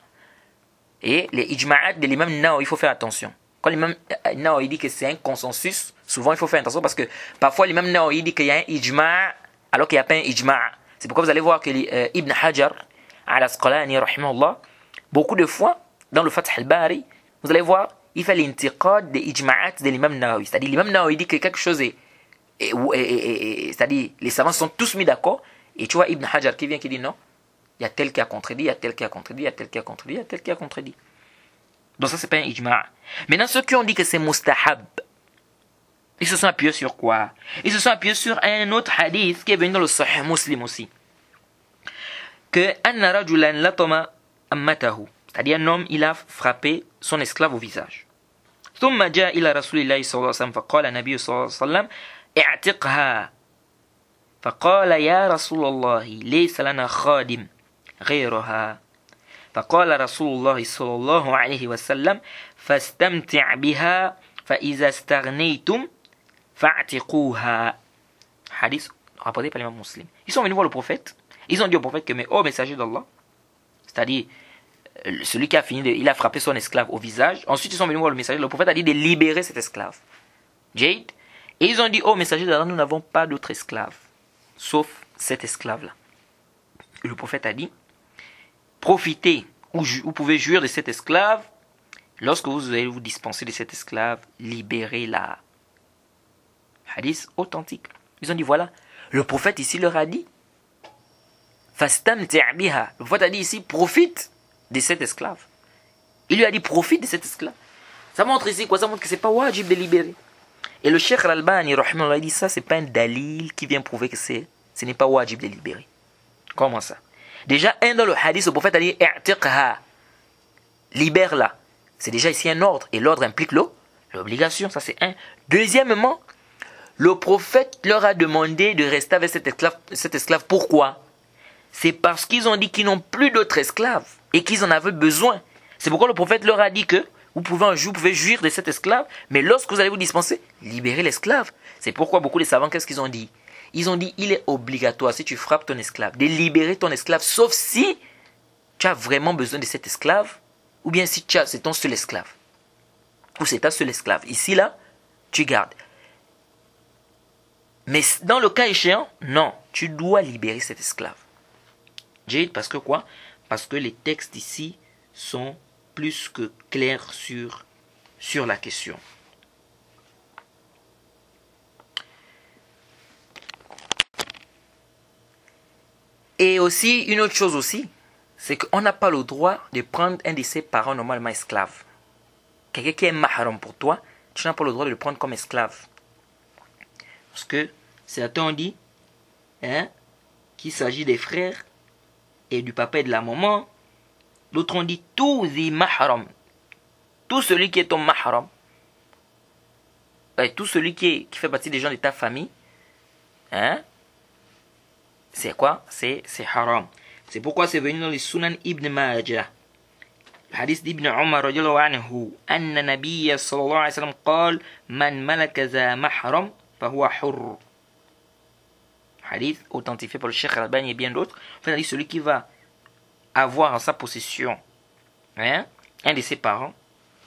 Et les ijma'at de l'imam Nawawi, il faut faire attention. Quand l'imam Nawawi dit que c'est un consensus, souvent il faut faire attention parce que parfois l'imam Nawawi dit qu'il y a un ijma' alors qu'il n'y a pas un ijma'. C'est pourquoi vous allez voir que Ibn Hajar al-Asqalani, rahimahullah, beaucoup de fois, dans le Fath al-Bari, vous allez voir, il fait l'intiqad des ijma'at de l'imam Nawawi. C'est-à-dire l'imam Nawawi dit que quelque chose c'est-à-dire les savants sont tous mis d'accord, et tu vois Ibn Hajar qui vient qui dit non, il y a tel qui a contredit, il y a tel qui a contredit, il y a tel qui a contredit, il y a tel qui a contredit. Donc ça c'est pas un ijma'. Maintenant ceux qui ont dit que c'est mustahab, ils se sont appuyés sur quoi? Ils se sont appuyés sur un autre hadith qui est venu dans le Sahih Muslim aussi. Que anna rajulan latama ammatahu, c'est-à-dire un homme il a frappé son esclave au visage. ثم جاء إلى رسول الله صلى الله عليه وسلم فقال النبي صلى الله عليه وسلم اعتقها فقال يا رسول الله ليس لنا خادم غيرها فقال رسول الله صلى الله عليه وسلم فاستمتع بها فإذا استغنيتم فاعتقوها. Hadith rapporté par l'imam Muslim. Ils sont venus voir le prophète. Ils ont dit au prophète que mais oh messager d'Allah, c'est-à-dire celui qui a fini il a frappé son esclave au visage. Ensuite ils sont venus voir le messager. Le prophète a dit de libérer cet esclave. Jade. Et ils ont dit oh messager d'Allah, nous n'avons pas d'autre esclave sauf cet esclave là. Et le prophète a dit profitez ou vous pouvez jouir de cet esclave. Lorsque vous allez vous dispenser de cet esclave, libérez-la. Hadith authentique. Ils ont dit voilà, le prophète ici leur a dit fastamti' biha. Le prophète a dit ici profite de cet esclave. Il lui a dit profite de cet esclave. Ça montre ici quoi? Ça montre que c'est pas wajib de libérer. Et le Cheikh Al-Albani rahimahullah dit ça c'est pas un dalil qui vient prouver que ce n'est pas wajib de libérer. Comment ça? Déjà dans le hadith le prophète a dit i'tiqha, libère-la. C'est déjà ici un ordre et l'ordre implique l'obligation, ça c'est un. Deuxièmement, le prophète leur a demandé de rester avec cet esclave. Pourquoi? C'est parce qu'ils ont dit qu'ils n'ont plus d'autres esclaves et qu'ils en avaient besoin. C'est pourquoi le prophète leur a dit que vous pouvez jouir de cet esclave, mais lorsque vous allez vous dispenser, libérez l'esclave. C'est pourquoi beaucoup de savants, qu'est-ce qu'ils ont dit? Ils ont dit, il est obligatoire, si tu frappes ton esclave, de libérer ton esclave, sauf si tu as vraiment besoin de cet esclave, ou bien si c'est ton seul esclave. Ou c'est ta seule esclave. Ici, là, tu gardes. Mais dans le cas échéant, non, tu dois libérer cet esclave. Jade, parce que quoi? Parce que les textes ici sont plus que clairs sur la question. Et aussi, une autre chose aussi, c'est qu'on n'a pas le droit de prendre un de ses parents normalement esclaves. Quelqu'un qui est mahram pour toi, tu n'as pas le droit de le prendre comme esclave. Parce que certains ont dit qu'il s'agit des frères et du papa et de la maman. D'autres ont dit tout zi mahram. Tout celui qui est ton mahram. Tout celui qui fait partie des gens de ta famille. Hein? C'est quoi? C'est haram. C'est pourquoi c'est venu dans les Sunan Ibn Majah. Le hadith d'Ibn Umar radiallahu anhu. Anna nabiyya sallallahu alayhi wa sallam qal man malaka za mahram fahuwa hurr. Hadith authentifié par le Cheikh Al-Albani et bien d'autres. En fait, on dit celui qui va avoir en sa possession un de ses parents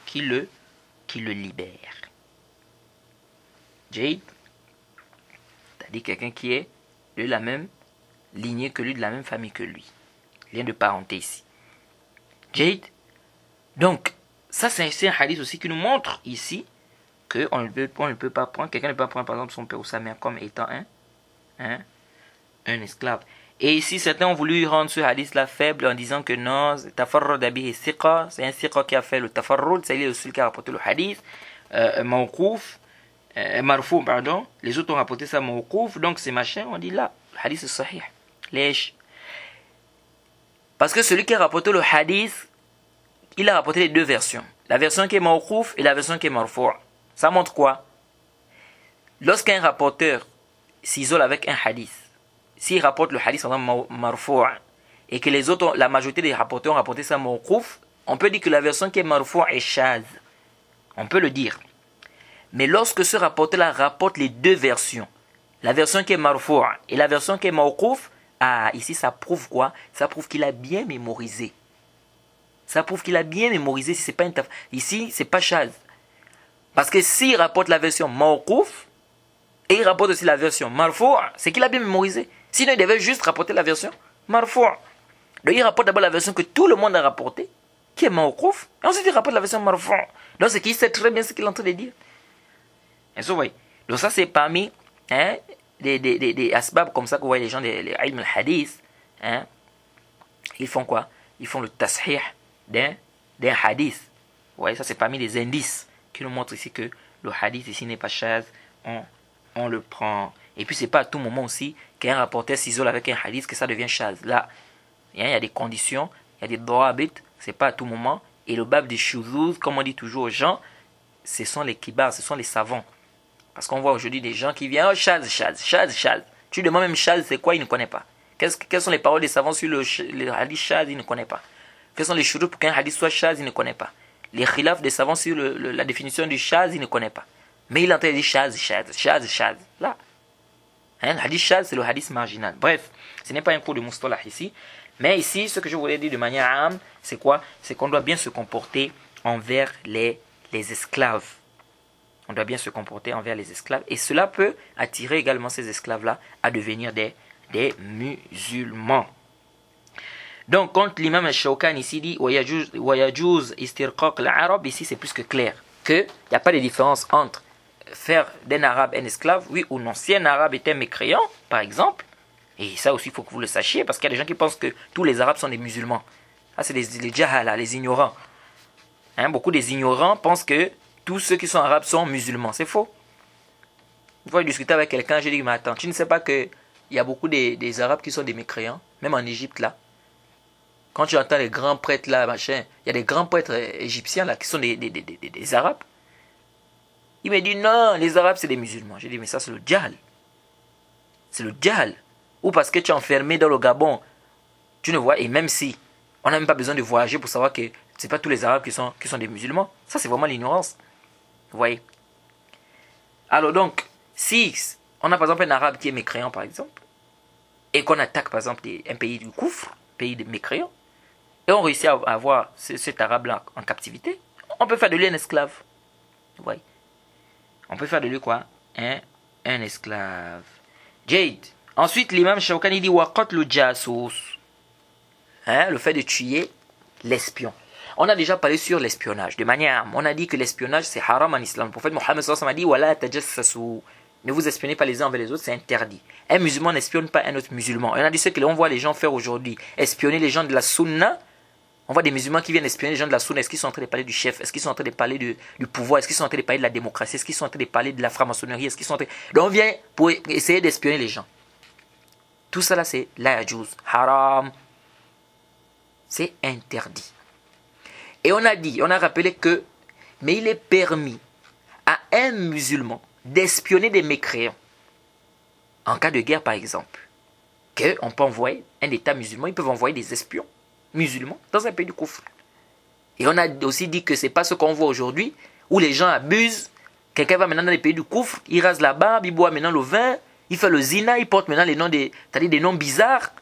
qui le libère. Jade, c'est-à-dire quelqu'un qui est de la même lignée que lui, de la même famille que lui. Lien de parenté ici. Jade. Donc, ça c'est un hadith aussi qui nous montre ici qu'on ne peut pas prendre, quelqu'un ne peut pas prendre par exemple son père ou sa mère comme étant un esclave. Et ici, certains ont voulu rendre ce hadith-là faible en disant que non, tafarrud abi siqa, c'est un siqa qui a fait le tafarrud, c'est lui aussi qui a rapporté le hadith, mawqouf, marfou, pardon. Les autres ont rapporté ça mawqouf, donc c'est machin, on dit là, le hadith est sahih. Lèche. Parce que celui qui a rapporté le hadith, il a rapporté les deux versions. La version qui est mawqouf et la version qui est marfou. Ça montre quoi? Lorsqu'un rapporteur s'isole avec un hadith, s'il rapporte le hadith en marfou' et que les autres, la majorité des rapporteurs ont rapporté ça mawqouf, on peut dire que la version qui est marfou' est shaz. On peut le dire. Mais lorsque ce rapporteur-là rapporte les deux versions, la version qui est marfou' et la version qui est mawqouf, ici ça prouve quoi? Ça prouve qu'il a bien mémorisé. Ça prouve qu'il a bien mémorisé. Si c'est pas ici, c'est pas shaz. Parce que s'il rapporte la version mawqouf et il rapporte aussi la version marfou', c'est qu'il a bien mémorisé. Sinon, il devait juste rapporter la version marfou'. Donc, il rapporte d'abord la version que tout le monde a rapportée, qui est mawqouf, et ensuite il rapporte la version marfou'. Donc, c'est qu'il sait très bien ce qu'il est en train de dire. Et ça, vous voyez. Donc, ça, c'est parmi des asbab comme ça que vous voyez les gens, les ilm al-hadith. Ils font quoi? Ils font le tashih d'un hadith. Vous voyez, ça, c'est parmi les indices qui nous montrent ici que le hadith ici n'est pas chaz. On le prend. Et puis, c'est pas à tout moment aussi qu'un rapporteur s'isole avec un hadith que ça devient chaz. Là, il y a des conditions, il y a des dawabit, c'est pas à tout moment. Et le bab des shuzuz, comme on dit toujours aux gens, ce sont les kibars, ce sont les savants. Parce qu'on voit aujourd'hui des gens qui viennent, oh, chaz. Tu demandes même chaz, c'est quoi? Il ne connaît pas. Quelles sont les paroles des savants sur le hadith chaz? Il ne connaît pas. Quels sont les shurut pour qu'un hadith soit chaz? Il ne connaît pas. Les khilaf des savants sur la définition du chaz? Il ne connaît pas. Mais il entend dire chaz. Là. Le hadith shaz, c'est le hadith marginal. Bref, ce n'est pas un cours de mustalah ici. Mais ici, ce que je voulais dire de manière âme, c'est quoi? C'est qu'on doit bien se comporter envers les esclaves. On doit bien se comporter envers les esclaves. Et cela peut attirer également ces esclaves-là à devenir des musulmans. Donc, quand l'imam al-Shawkan ici dit « Wayajuz istirqaq al-arab », ici c'est plus que clair. Qu'il n'y a pas de différence entre faire d'un arabe un esclave, oui ou non. Si un arabe est un mécréant, par exemple, et ça aussi il faut que vous le sachiez, parce qu'il y a des gens qui pensent que tous les arabes sont des musulmans. Ça c'est les jahala, les ignorants. Beaucoup des ignorants pensent que tous ceux qui sont arabes sont musulmans. C'est faux. Une fois, je discutais avec quelqu'un, j'ai dit, mais attends, tu ne sais pas qu'il y a beaucoup des arabes qui sont des mécréants, même en Égypte là. Quand tu entends les grands prêtres là, machin, il y a des grands prêtres égyptiens là qui sont des arabes. Il m'a dit non, les arabes c'est des musulmans. J'ai dit mais ça c'est le djahal. C'est le djahal. Ou parce que tu es enfermé dans le Gabon, tu ne vois, et même si on n'a même pas besoin de voyager pour savoir que ce n'est pas tous les arabes qui sont des musulmans. Ça c'est vraiment l'ignorance. Vous voyez. Alors donc, si on a par exemple un arabe qui est mécréant par exemple, et qu'on attaque par exemple un pays du Koufre, pays de mécréants, et on réussit à avoir cet arabe-là en captivité, on peut faire de lui un esclave. Vous voyez. On peut faire de lui quoi? Un esclave. Jade. Ensuite, l'imam Shawkani dit waqat le jasus. Le fait de tuer l'espion. On a déjà parlé sur l'espionnage. De manière, on a dit que l'espionnage c'est haram en islam. Le prophète Mohammed sallallahu alayhi wa sallam a dit wala tajassasu. Ne vous espionnez pas les uns envers les autres, c'est interdit. Un musulman n'espionne pas un autre musulman. On a dit ce que l'on voit les gens faire aujourd'hui. Espionner les gens de la sunna. On voit des musulmans qui viennent espionner les gens de la sunna. Est-ce qu'ils sont en train de parler du chef? Est-ce qu'ils sont en train de parler du pouvoir? Est-ce qu'ils sont en train de parler de la démocratie? Est-ce qu'ils sont en train de parler de la franc-maçonnerie? Est-ce qu'ils sont en train... Donc on vient pour essayer d'espionner les gens. Tout ça là c'est la yajouz, haram. C'est interdit. Et on a rappelé que, mais il est permis à un musulman d'espionner des mécréants. En cas de guerre, par exemple, qu'on peut envoyer, un État musulman, ils peuvent envoyer des espions musulmans dans un pays du Koufr. Et on a aussi dit que ce n'est pas ce qu'on voit aujourd'hui, où les gens abusent. Quelqu'un va maintenant dans les pays du Koufr, il rase la barbe, il boit maintenant le vin, il fait le zina, il porte maintenant les noms c'est-à-dire des noms bizarres.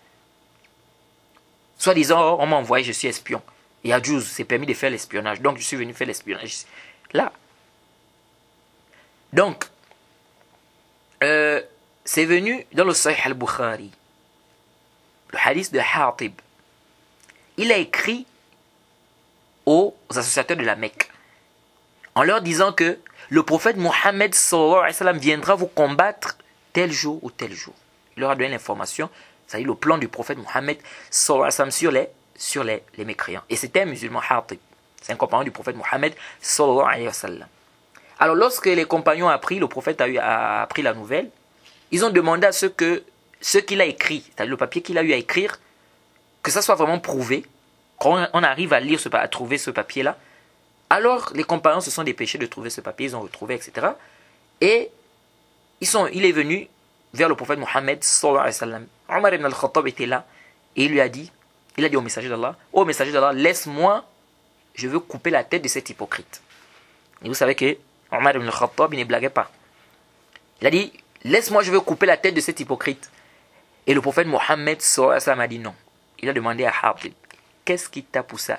Soit disant, oh, on m'a envoyé, je suis espion. Et à Djouz, c'est permis de faire l'espionnage. Donc, je suis venu faire l'espionnage. Là. Donc, c'est venu dans le Sahih al-Bukhari. Le hadith de Hatib. Il a écrit aux associateurs de la Mecque, en leur disant que le prophète Mohammed sallallahu alayhi wa sallam viendra vous combattre tel jour ou tel jour. Il leur a donné l'information, c'est-à-dire le plan du prophète Mohammed sallallahu alayhi wa sallam sur les mécréants. Et c'était un musulman Hatib. C'est un compagnon du prophète Mohammed sallallahu alayhi wa sallam. Alors lorsque les compagnons ont appris, le prophète a appris la nouvelle, ils ont demandé à ce qu'il a écrit, c'est-à-dire le papier qu'il a eu à écrire, que ça soit vraiment prouvé, qu'on arrive à lire, à trouver ce papier-là. Alors les compagnons se sont dépêchés de trouver ce papier, ils ont retrouvé, etc. Et il est venu vers le prophète Mohammed sallallahu alayhi wa sallam. Omar ibn al-Khattab était là et il a dit au messager d'Allah, ô messager d'Allah, laisse-moi, je veux couper la tête de cet hypocrite. Et vous savez que Omar ibn al-Khattab, il ne blaguait pas. Il a dit, laisse-moi, je veux couper la tête de cet hypocrite. Et le prophète Mohammed sallallahu alayhi wa sallam a dit non. Il a demandé à Hatib, qu'est-ce qui t'a poussé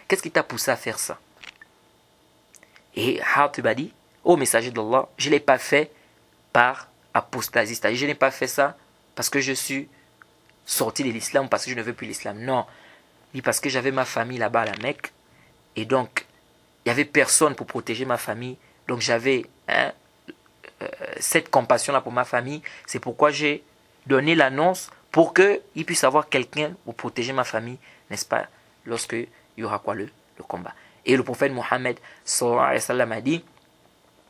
Qu'est-ce qui t'a poussé à faire ça? Et Hatib a dit, ô messager d'Allah, je ne l'ai pas fait par apostasie, c'est-à-dire je n'ai pas fait ça parce que je suis sorti de l'islam, parce que je ne veux plus l'islam. Non, il dit parce que j'avais ma famille là-bas à la Mecque, et donc il n'y avait personne pour protéger ma famille, donc j'avais cette compassion-là pour ma famille, c'est pourquoi j'ai donné l'annonce pour qu'il puisse avoir quelqu'un pour protéger ma famille, n'est-ce pas, lorsque il y aura quoi, le combat. Et le prophète Mohammed sallallahu alayhi wa sallam a dit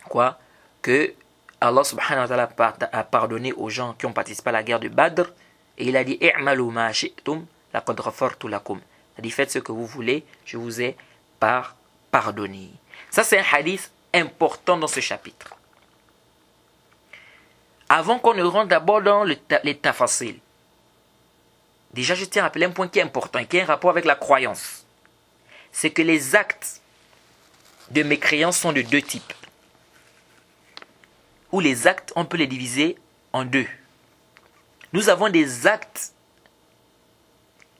quoi, que Allah subhanahu wa ta'ala a pardonné aux gens qui ont participé à la guerre de Badr, et il a dit i'malu ma shi'tum laqad ghafartu lakum. Il a dit faites ce que vous voulez, je vous ai pardonné. Ça c'est un hadith important dans ce chapitre. Avant qu'on ne rentre d'abord dans les tafasil, déjà je tiens à rappeler un point qui est important et qui a un rapport avec la croyance. C'est que les actes de mécréance sont de deux types. Ou les actes, on peut les diviser en deux. Nous avons des actes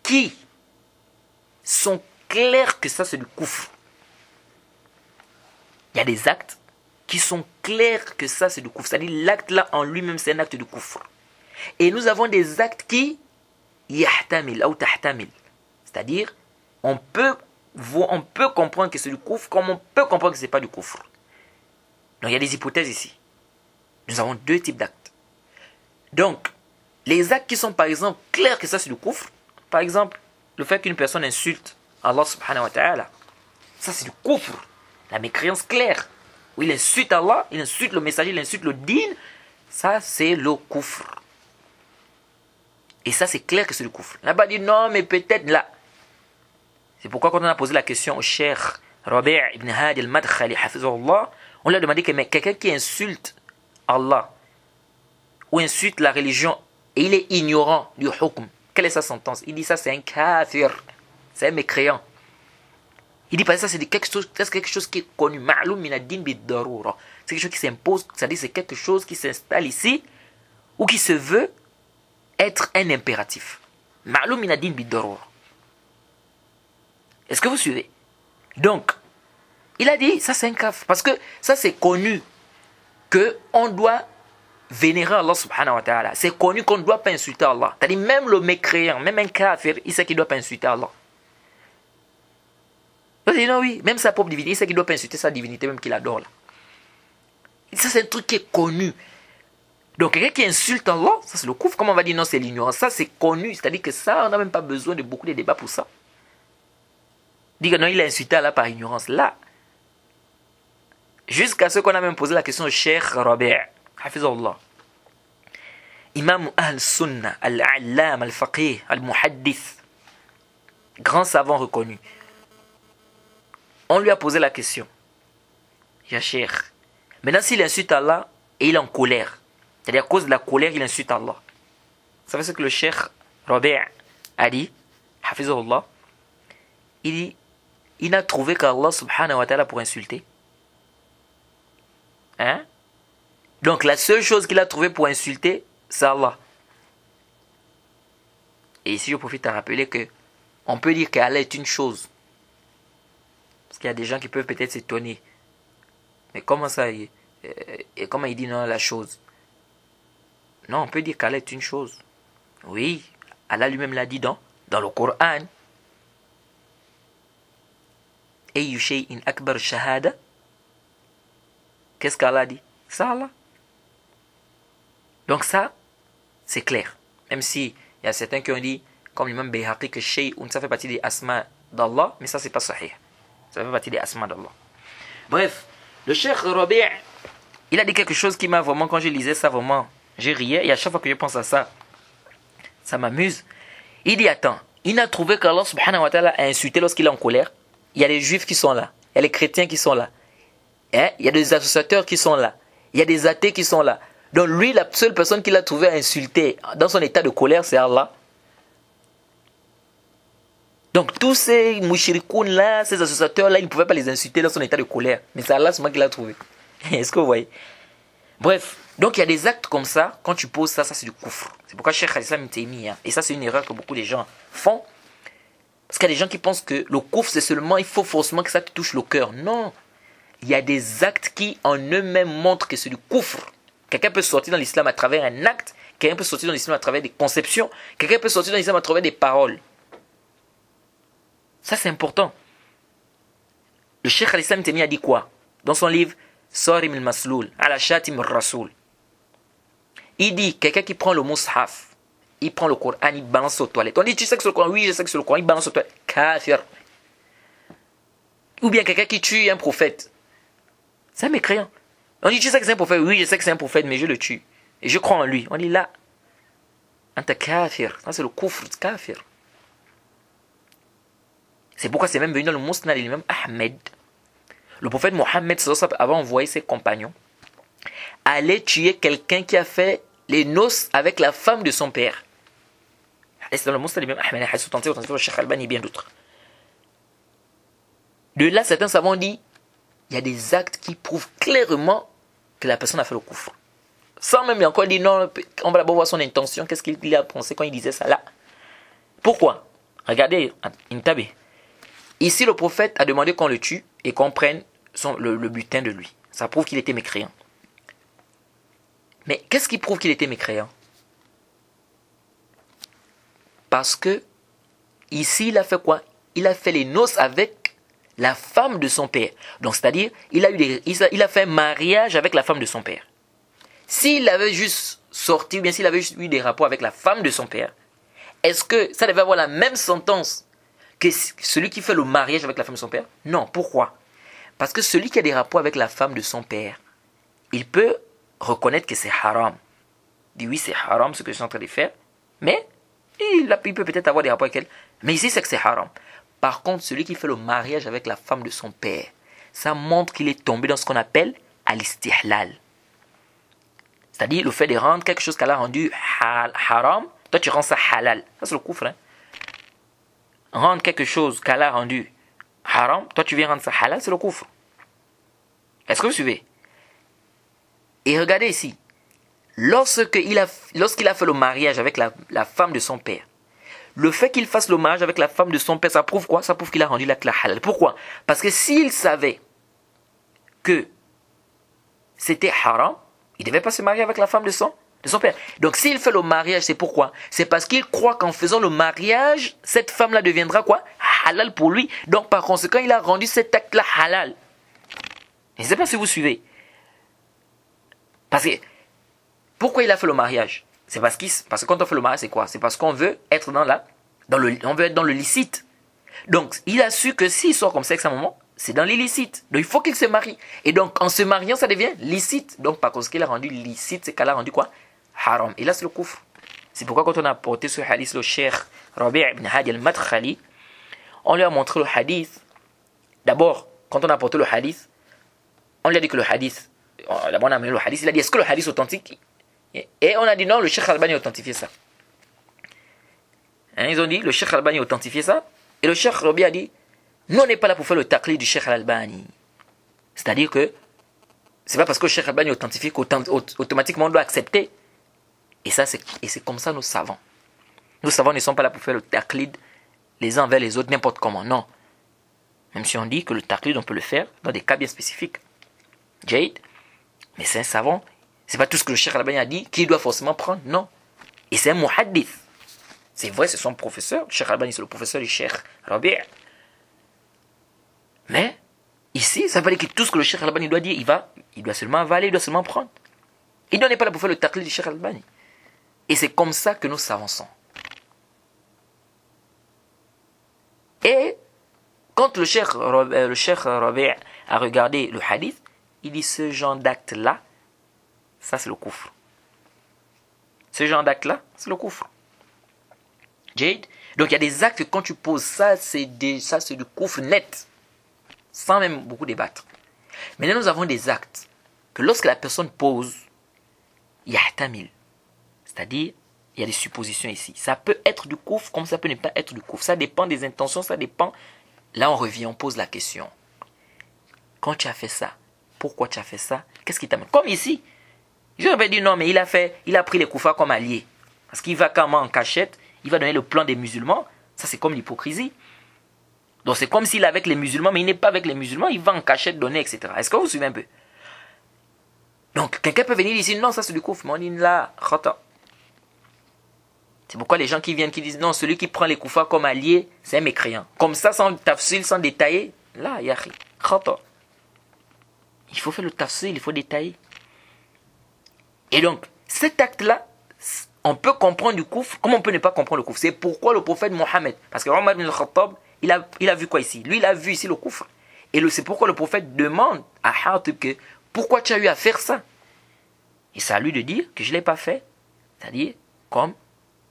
qui sont clairs que ça c'est du koufr. Il y a des actes qui sont clairs que ça c'est du koufr. C'est-à-dire l'acte là en lui-même c'est un acte de koufr. Et nous avons des actes qui yahtamil ou tahtamil. C'est-à-dire on peut comprendre que c'est du koufr comme on peut comprendre que ce n'est pas du koufr. Donc il y a des hypothèses ici. Nous avons deux types d'actes. Donc, les actes qui sont par exemple clairs que ça c'est du koufr, par exemple, le fait qu'une personne insulte Allah subhanahu wa ta'ala, ça c'est du koufr, la mécréance claire, où il insulte Allah, il insulte le messager, il insulte le din, ça c'est le koufr. Et ça c'est clair que c'est du koufr. On n'a pas dit non mais peut-être là. C'est pourquoi quand on a posé la question au cheikh Rabi' ibn Hadi al-Madkhali hafizahullah, on lui a demandé que quelqu'un qui insulte Allah ou insulte la religion et il est ignorant du hukm, quelle est sa sentence? Il dit ça c'est un kafir, c'est un mécréant. Il dit parce que ça c'est quelque chose qui est connu, ma'loum min ad-din bid-darura. C'est quelque chose qui s'impose, c'est-à-dire c'est quelque chose qui s'installe ici ou qui se veut être un impératif. Ma'loum min ad-din bid-darura. Est-ce que vous suivez? Donc, il a dit ça c'est un kafir parce que ça c'est connu que on doit vénérer Allah subhanahu wa ta'ala. C'est connu qu'on ne doit pas insulter Allah. C'est-à-dire même le mécréant, même un kafir, il sait qu'il ne doit pas insulter Allah. Il dit non oui, même sa propre divinité, il sait qu'il ne doit pas insulter sa divinité même qu'il adore là. Et ça c'est un truc qui est connu. Donc quelqu'un qui insulte Allah, ça c'est le koufr. Comment on va dire non c'est l'ignorance? Ça c'est connu, c'est-à-dire que ça on n'a même pas besoin de beaucoup de débats pour ça. Dit que non il a insulté Allah par ignorance. Là, jusqu'à ce qu'on a même posé la question au cheikh Rabi', hafizahullah. imam al-Sunnah, al-Allam, al-Faqih, al-Muhaddith, grand savant reconnu. On lui a posé la question. Ya Cheikh, maintenant s'il insulte Allah et il est en colère, c'est-à-dire à cause de la colère, il insulte Allah. Vous savez ce que le Cheikh Rabi' a dit, Hafizahullah? Il dit, il n'a trouvé qu'Allah subhanahu wa ta'ala pour insulter. Hein? Donc la seule chose qu'il a trouvé pour insulter, c'est Allah. Et ici je profite à rappeler que on peut dire qu'Allah est une chose. Parce qu'il y a des gens qui peuvent peut-être s'étonner. Mais comment ça, et comment il dit non la chose? Non, on peut dire qu'Allah est une chose. Oui, Allah lui-même l'a dit dans le Coran. Ayyu shay'in akbar shahada. Qu'est-ce qu'Allah dit? Ça, Allah. Donc ça, c'est clair. Même si il y a certains qui ont dit, comme l'imam Bayhaqi, que shay'un, ça fait partie des asma d'Allah, mais ça, c'est pas sahih. Ça fait partie des asma d'Allah. Bref, le Cheikh Rabi', il a dit quelque chose qui m'a vraiment, quand je lisais ça, vraiment, j'ai riais, et à chaque fois que je pense à ça, ça m'amuse. Il dit, attends, il n'a trouvé qu'Allah subhanahu wa ta'ala a insulté lorsqu'il est en colère. Il y a les juifs qui sont là, il y a les chrétiens qui sont là, hein? Il y a des associateurs qui sont là, il y a des athées qui sont là. Donc lui, la seule personne qu'il a trouvé à insulter dans son état de colère, c'est Allah. Donc tous ces mouchirikoun là, ces associateurs là, il ne pouvait pas les insulter dans son état de colère. Mais c'est Allah seulement qui l'a trouvé. Est-ce que vous voyez? Bref, donc il y a des actes comme ça, quand tu poses ça, ça c'est du koufr. C'est pourquoi Cheikh al-Islam Ibn Taymiyyah, et ça c'est une erreur que beaucoup de gens font, parce qu'il y a des gens qui pensent que le koufr c'est seulement, il faut forcément que ça te touche le cœur. Non, il y a des actes qui en eux-mêmes montrent que c'est du koufr. Quelqu'un peut sortir dans l'islam à travers un acte, quelqu'un peut sortir dans l'islam à travers des conceptions, quelqu'un peut sortir dans l'islam à travers des paroles. Ça c'est important. Le Cheikh al-Islam Ibn Taymiyyah a dit quoi? Dans son livre Sarim al-Masloul, ala Shatim al-Rasoul. Il dit, quelqu'un qui prend le mushaf, il prend le Coran, il balance aux toilettes. On dit, tu sais que c'est le Coran? Oui, je sais que c'est le Coran, il balance aux toilettes. Kafir. Ou bien quelqu'un qui tue un prophète. C'est un mécréant. On dit, tu sais que c'est un prophète? Oui, je sais que c'est un prophète, mais je le tue. Et je crois en lui. On dit là, anta kafir. Ça c'est le kufr, kafir. C'est pourquoi c'est même venu dans le Musnad de l'imam Ahmed. Le prophète Mohammed avait envoyé ses compagnons aller tuer quelqu'un qui a fait les noces avec la femme de son père. Et c'est dans le Musnad de l'imam Ahmed, le Cheikh Albani et bien d'autres. De là, certains savants ont dit, il y a des actes qui prouvent clairement que la personne a fait le kufr. Sans même encore dire non, on va d'abord voir son intention, qu'est-ce qu'il a pensé quand il disait ça là. Pourquoi? Regardez, Intabé. Ici, le prophète a demandé qu'on le tue et qu'on prenne le butin de lui. Ça prouve qu'il était mécréant. Mais qu'est-ce qui prouve qu'il était mécréant? Parce que, ici, il a fait quoi? Il a fait les noces avec la femme de son père. Donc, c'est-à-dire, il a fait un mariage avec la femme de son père. S'il avait juste sorti, ou bien s'il avait juste eu des rapports avec la femme de son père, est-ce que ça devait avoir la même sentence que celui qui fait le mariage avec la femme de son père? Non. Pourquoi? Parce que celui qui a des rapports avec la femme de son père, il peut reconnaître que c'est haram. Il dit oui, c'est haram ce que je suis en train de faire, mais il peut peut-être avoir des rapports avec elle. Mais ici, c'est que c'est haram. Par contre, celui qui fait le mariage avec la femme de son père, ça montre qu'il est tombé dans ce qu'on appelle al-istihlal. C'est-à-dire le fait de rendre quelque chose qu'elle a rendu haram, toi tu rends ça halal. Ça c'est le kufr. Rendre quelque chose qu'elle a rendu haram, toi tu viens rendre ça halal, c'est le kufr. Est-ce que vous suivez? Et regardez ici. Lorsqu'il a fait le mariage avec la femme de son père, le fait qu'il fasse le mariage avec la femme de son père, ça prouve quoi? Ça prouve qu'il a rendu la halal. Pourquoi? Parce que s'il savait que c'était haram, il ne devait pas se marier avec la femme de son père. Donc s'il fait le mariage, c'est pourquoi? C'est parce qu'il croit qu'en faisant le mariage, cette femme-là deviendra quoi? Halal pour lui. Donc par conséquent, il a rendu cet acte-là halal. Je ne sais pas si vous suivez. Parce que, pourquoi il a fait le mariage? C'est parce que quand on fait le mariage, c'est quoi? C'est parce qu'on veut être on veut être dans le licite. Donc il a su que s'il sort comme ça avec sa maman, c'est dans l'illicite. Donc il faut qu'il se marie. Et donc en se mariant, ça devient licite. Donc par contre, ce qu'il a rendu licite, c'est qu'elle a rendu quoi? haram. Et là, c'est le kufr. C'est pourquoi quand on a apporté ce hadith, le cheikh Rabi' ibn Hadi al-Madkhali, on lui a montré le hadith. D'abord, quand on a apporté le hadith, on lui a dit que le hadith, d'abord on a amené le hadith, il a dit est-ce que le hadith est authentique? Et on a dit non, le cheikh Albani a authentifié ça. Hein, ils ont dit le cheikh Albani a authentifié ça. Et le cheikh Rabi' a dit nous on n'est pas là pour faire le taqlid du cheikh Albani. C'est-à-dire que c'est pas parce que le cheikh Albani est authentifié qu'automatiquement on doit accepter. Et c'est comme ça nous savons. Nous savons ne sont pas là pour faire le taqlid les uns envers les autres n'importe comment. Non. Même si on dit que le taqlid on peut le faire dans des cas bien spécifiques. Jade, mais c'est un savant. C'est pas tout ce que le cheikh Albani a dit qu'il doit forcément prendre. Non. Et c'est un muhaddith. C'est vrai, c'est son professeur. Le cheikh Albani c'est le professeur du cheikh Rabi'. Mais ici, ça veut dire que tout ce que le cheikh Albani doit dire, il doit seulement avaler, il doit seulement prendre. Il n'est pas là pour faire le taqlid du cheikh Albani. Et c'est comme ça que nous s'avançons. Et quand le cheikh Rabi' a regardé le hadith, il dit ce genre d'acte-là, ça c'est le kufr. Ce genre d'acte-là, c'est le kufr. Jade. Donc il y a des actes que quand tu poses ça, c'est du kufr net. Sans même beaucoup débattre. Maintenant nous avons des actes que lorsque la personne pose, yahtamil. C'est-à-dire, il y a des suppositions ici. Ça peut être du kufr comme ça peut ne pas être du kufr. Ça dépend des intentions, ça dépend. Là, on revient, on pose la question. Quand tu as fait ça, pourquoi tu as fait ça? Qu'est-ce qui t'amène? Comme ici. Je vais dire non, mais il a pris les koufars comme alliés. Parce qu'il va quand même en cachette, il va donner le plan des musulmans. Ça, c'est comme l'hypocrisie. Donc, c'est comme s'il est avec les musulmans, mais il n'est pas avec les musulmans, il va en cachette donner, etc. Est-ce que vous vous souvenez un peu? Donc, quelqu'un peut venir ici, non, ça c'est du kufr, mais on dit là, khata. C'est pourquoi les gens qui viennent, qui disent non, celui qui prend les koufars comme alliés, c'est un mécréant. Comme ça, sans tafsil, sans détailler, là, yahi, khata. Il faut faire le tafsil, il faut détailler. Et donc, cet acte-là, on peut comprendre du kufr, comme on peut ne pas comprendre le kufr. C'est pourquoi le prophète Mohammed, parce que Omar ibn al-Khattab, il a vu quoi ici? Lui, il a vu ici le kufr. Et c'est pourquoi le prophète demande à Hatib que pourquoi tu as eu à faire ça? Et c'est à lui de dire que je ne l'ai pas fait. C'est-à-dire, comme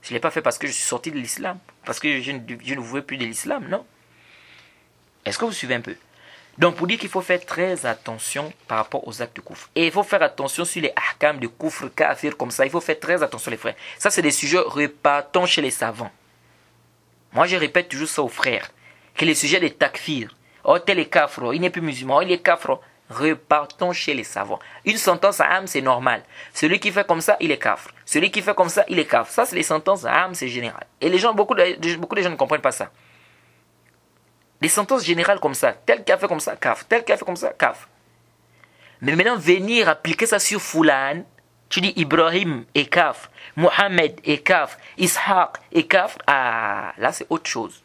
je ne l'ai pas fait parce que je suis sorti de l'islam, parce que je ne voulais plus de l'islam, non. Est-ce que vous suivez un peu? Donc, pour dire qu'il faut faire très attention par rapport aux actes de kufr. Et il faut faire attention sur les ahkam de kufr, kafir, comme ça. Il faut faire très attention, les frères. Ça, c'est des sujets repartants chez les savants. Moi, je répète toujours ça aux frères. Que les sujets des takfir, oh, tel est kafro, il n'est plus musulman, oh, il est kafro. Repartons chez les savants. Une sentence à âme, c'est normal. Celui qui fait comme ça, il est kafr. Celui qui fait comme ça, il est kafr. Ça, c'est les sentences à âme, c'est général. Et les gens, beaucoup de gens ne comprennent pas ça. Des sentences générales comme ça. Tel qui a fait comme ça, kafr. Tel qui a fait comme ça, kafr. Mais maintenant, venir appliquer ça sur Fulan, tu dis Ibrahim est kafr, Mohamed est kafr, Ishaq est kafr. Ah, là, c'est autre chose.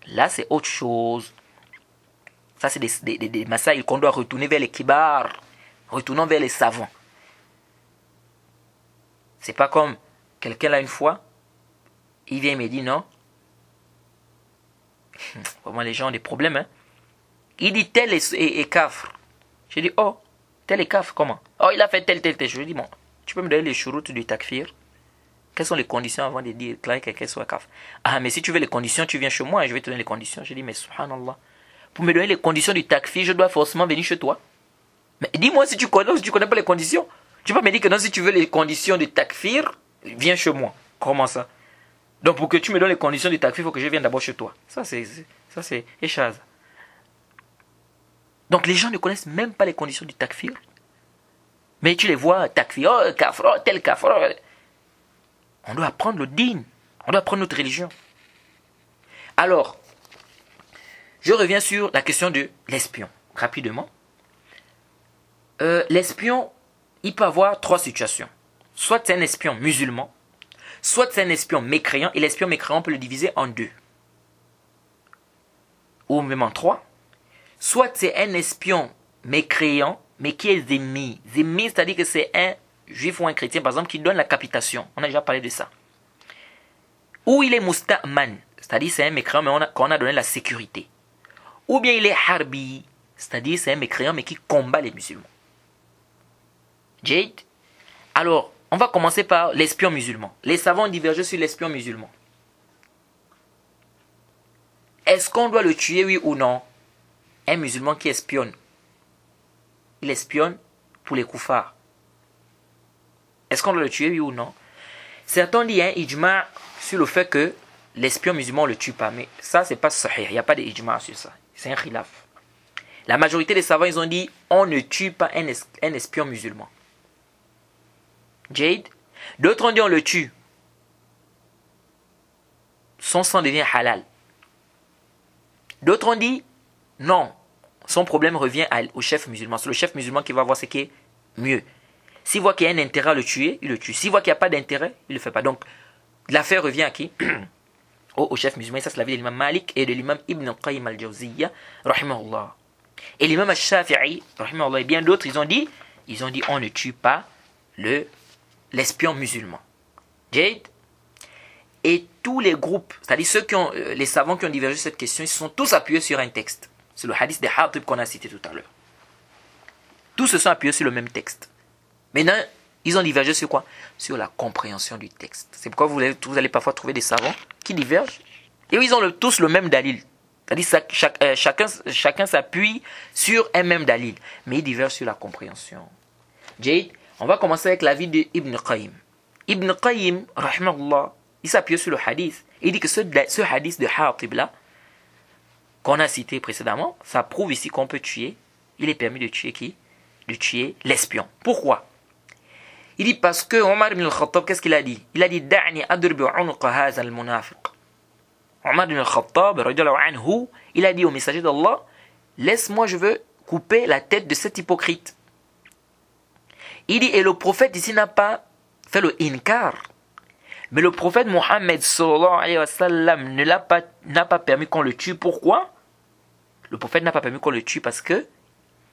Là, c'est autre chose. Ça, c'est des masaïls qu'on doit retourner vers les kibars, retournons vers les savants. C'est pas comme quelqu'un là une fois, il vient et me dit non. Vraiment, les gens ont des problèmes. Hein? Il dit tel est kafr. Je dis oh, tel est kafr, comment? Oh, il a fait tel. Je lui dis bon, tu peux me donner les shuruts du takfir? Quelles sont les conditions avant de dire que quelqu'un soit kafr? Ah, mais si tu veux les conditions, tu viens chez moi et je vais te donner les conditions. Je dis mais subhanallah. Pour me donner les conditions du takfir, je dois forcément venir chez toi. Mais dis-moi si tu connais ou si tu ne connais pas les conditions. Tu peux me dire que non, si tu veux les conditions du takfir, viens chez moi. Comment ça? Donc pour que tu me donnes les conditions du takfir, il faut que je vienne d'abord chez toi. Ça c'est échaz. Donc les gens ne connaissent même pas les conditions du takfir. Mais tu les vois, takfir, oh, kafr, oh, tel kafr. Oh. On doit apprendre le din. On doit apprendre notre religion. Alors, je reviens sur la question de l'espion, rapidement. L'espion, il peut avoir trois situations. Soit c'est un espion musulman, soit c'est un espion mécréant, et l'espion mécréant, on peut le diviser en deux. Ou même en trois. Soit c'est un espion mécréant, mais qui est zimmi. Zimmi, c'est-à-dire que c'est un juif ou un chrétien, par exemple, qui donne la capitation. On a déjà parlé de ça. Ou il est musta'man, c'est-à-dire c'est un mécréant, mais qu'on a donné la sécurité. Ou bien il est harbi, c'est-à-dire c'est un mécréant mais qui combat les musulmans. Jade. Alors, On va commencer par l'espion musulman. Les savants ont divergé sur l'espion musulman. Est-ce qu'on doit le tuer, oui ou non? Un musulman qui espionne, il espionne pour les koufars. Est-ce qu'on doit le tuer, oui ou non? Certains disent un ijma sur le fait que l'espion musulman ne le tue pas. Mais ça, c'est pas sahih. Il n'y a pas d'ijma sur ça. C'est un khilaf. La majorité des savants, ils ont dit on ne tue pas un espion musulman. Jade. D'autres ont dit on le tue. Son sang devient halal. D'autres ont dit non. Son problème revient au chef musulman. C'est le chef musulman qui va voir ce qui est mieux. S'il voit qu'il y a un intérêt à le tuer, il le tue. S'il voit qu'il n'y a pas d'intérêt, il ne le fait pas. Donc, l'affaire revient à qui? Au chef musulman. Ça, c'est l'avis de l'imam Malik et de l'imam Ibn Qayyim al-Jawziyya, rahimahullah. Et l'imam al-Shafi'i, rahimahullah, et bien d'autres, ils ont dit, on ne tue pas l'espion musulman. Jade. Et tous les groupes, c'est-à-dire les savants qui ont divergé sur cette question, ils se sont tous appuyés sur un texte. C'est le hadith de Hatib qu'on a cité tout à l'heure. Tous se sont appuyés sur le même texte. Maintenant, ils ont divergé sur quoi? Sur la compréhension du texte. C'est pourquoi vous allez parfois trouver des savants qui divergent. Et ils ont tous le même dalil. C'est-à-dire chacun s'appuie sur un même dalil. Mais ils divergent sur la compréhension. Jade, on va commencer avec l'avis d'Ibn Qayyim. Ibn Qayyim, rahimahullah, il s'appuie sur le hadith. Il dit que ce hadith de Hatib là, qu'on a cité précédemment, ça prouve ici qu'on peut tuer. Il est permis de tuer qui? De tuer l'espion. Pourquoi? Il dit parce que Omar ibn al-Khattab, qu'est-ce qu'il a dit? Il a dit Da'ni adrib unuqa hadha al-munafiq. Omar ibn al-Khattab, anhu, il a dit au messager d'Allah, laisse-moi, je veux couper la tête de cet hypocrite. Il dit, et le prophète ici n'a pas fait le inkar. Mais le prophète Mohammed sallallahu alayhi wa sallam n'a pas permis qu'on le tue. Pourquoi? Le prophète n'a pas permis qu'on le tue parce que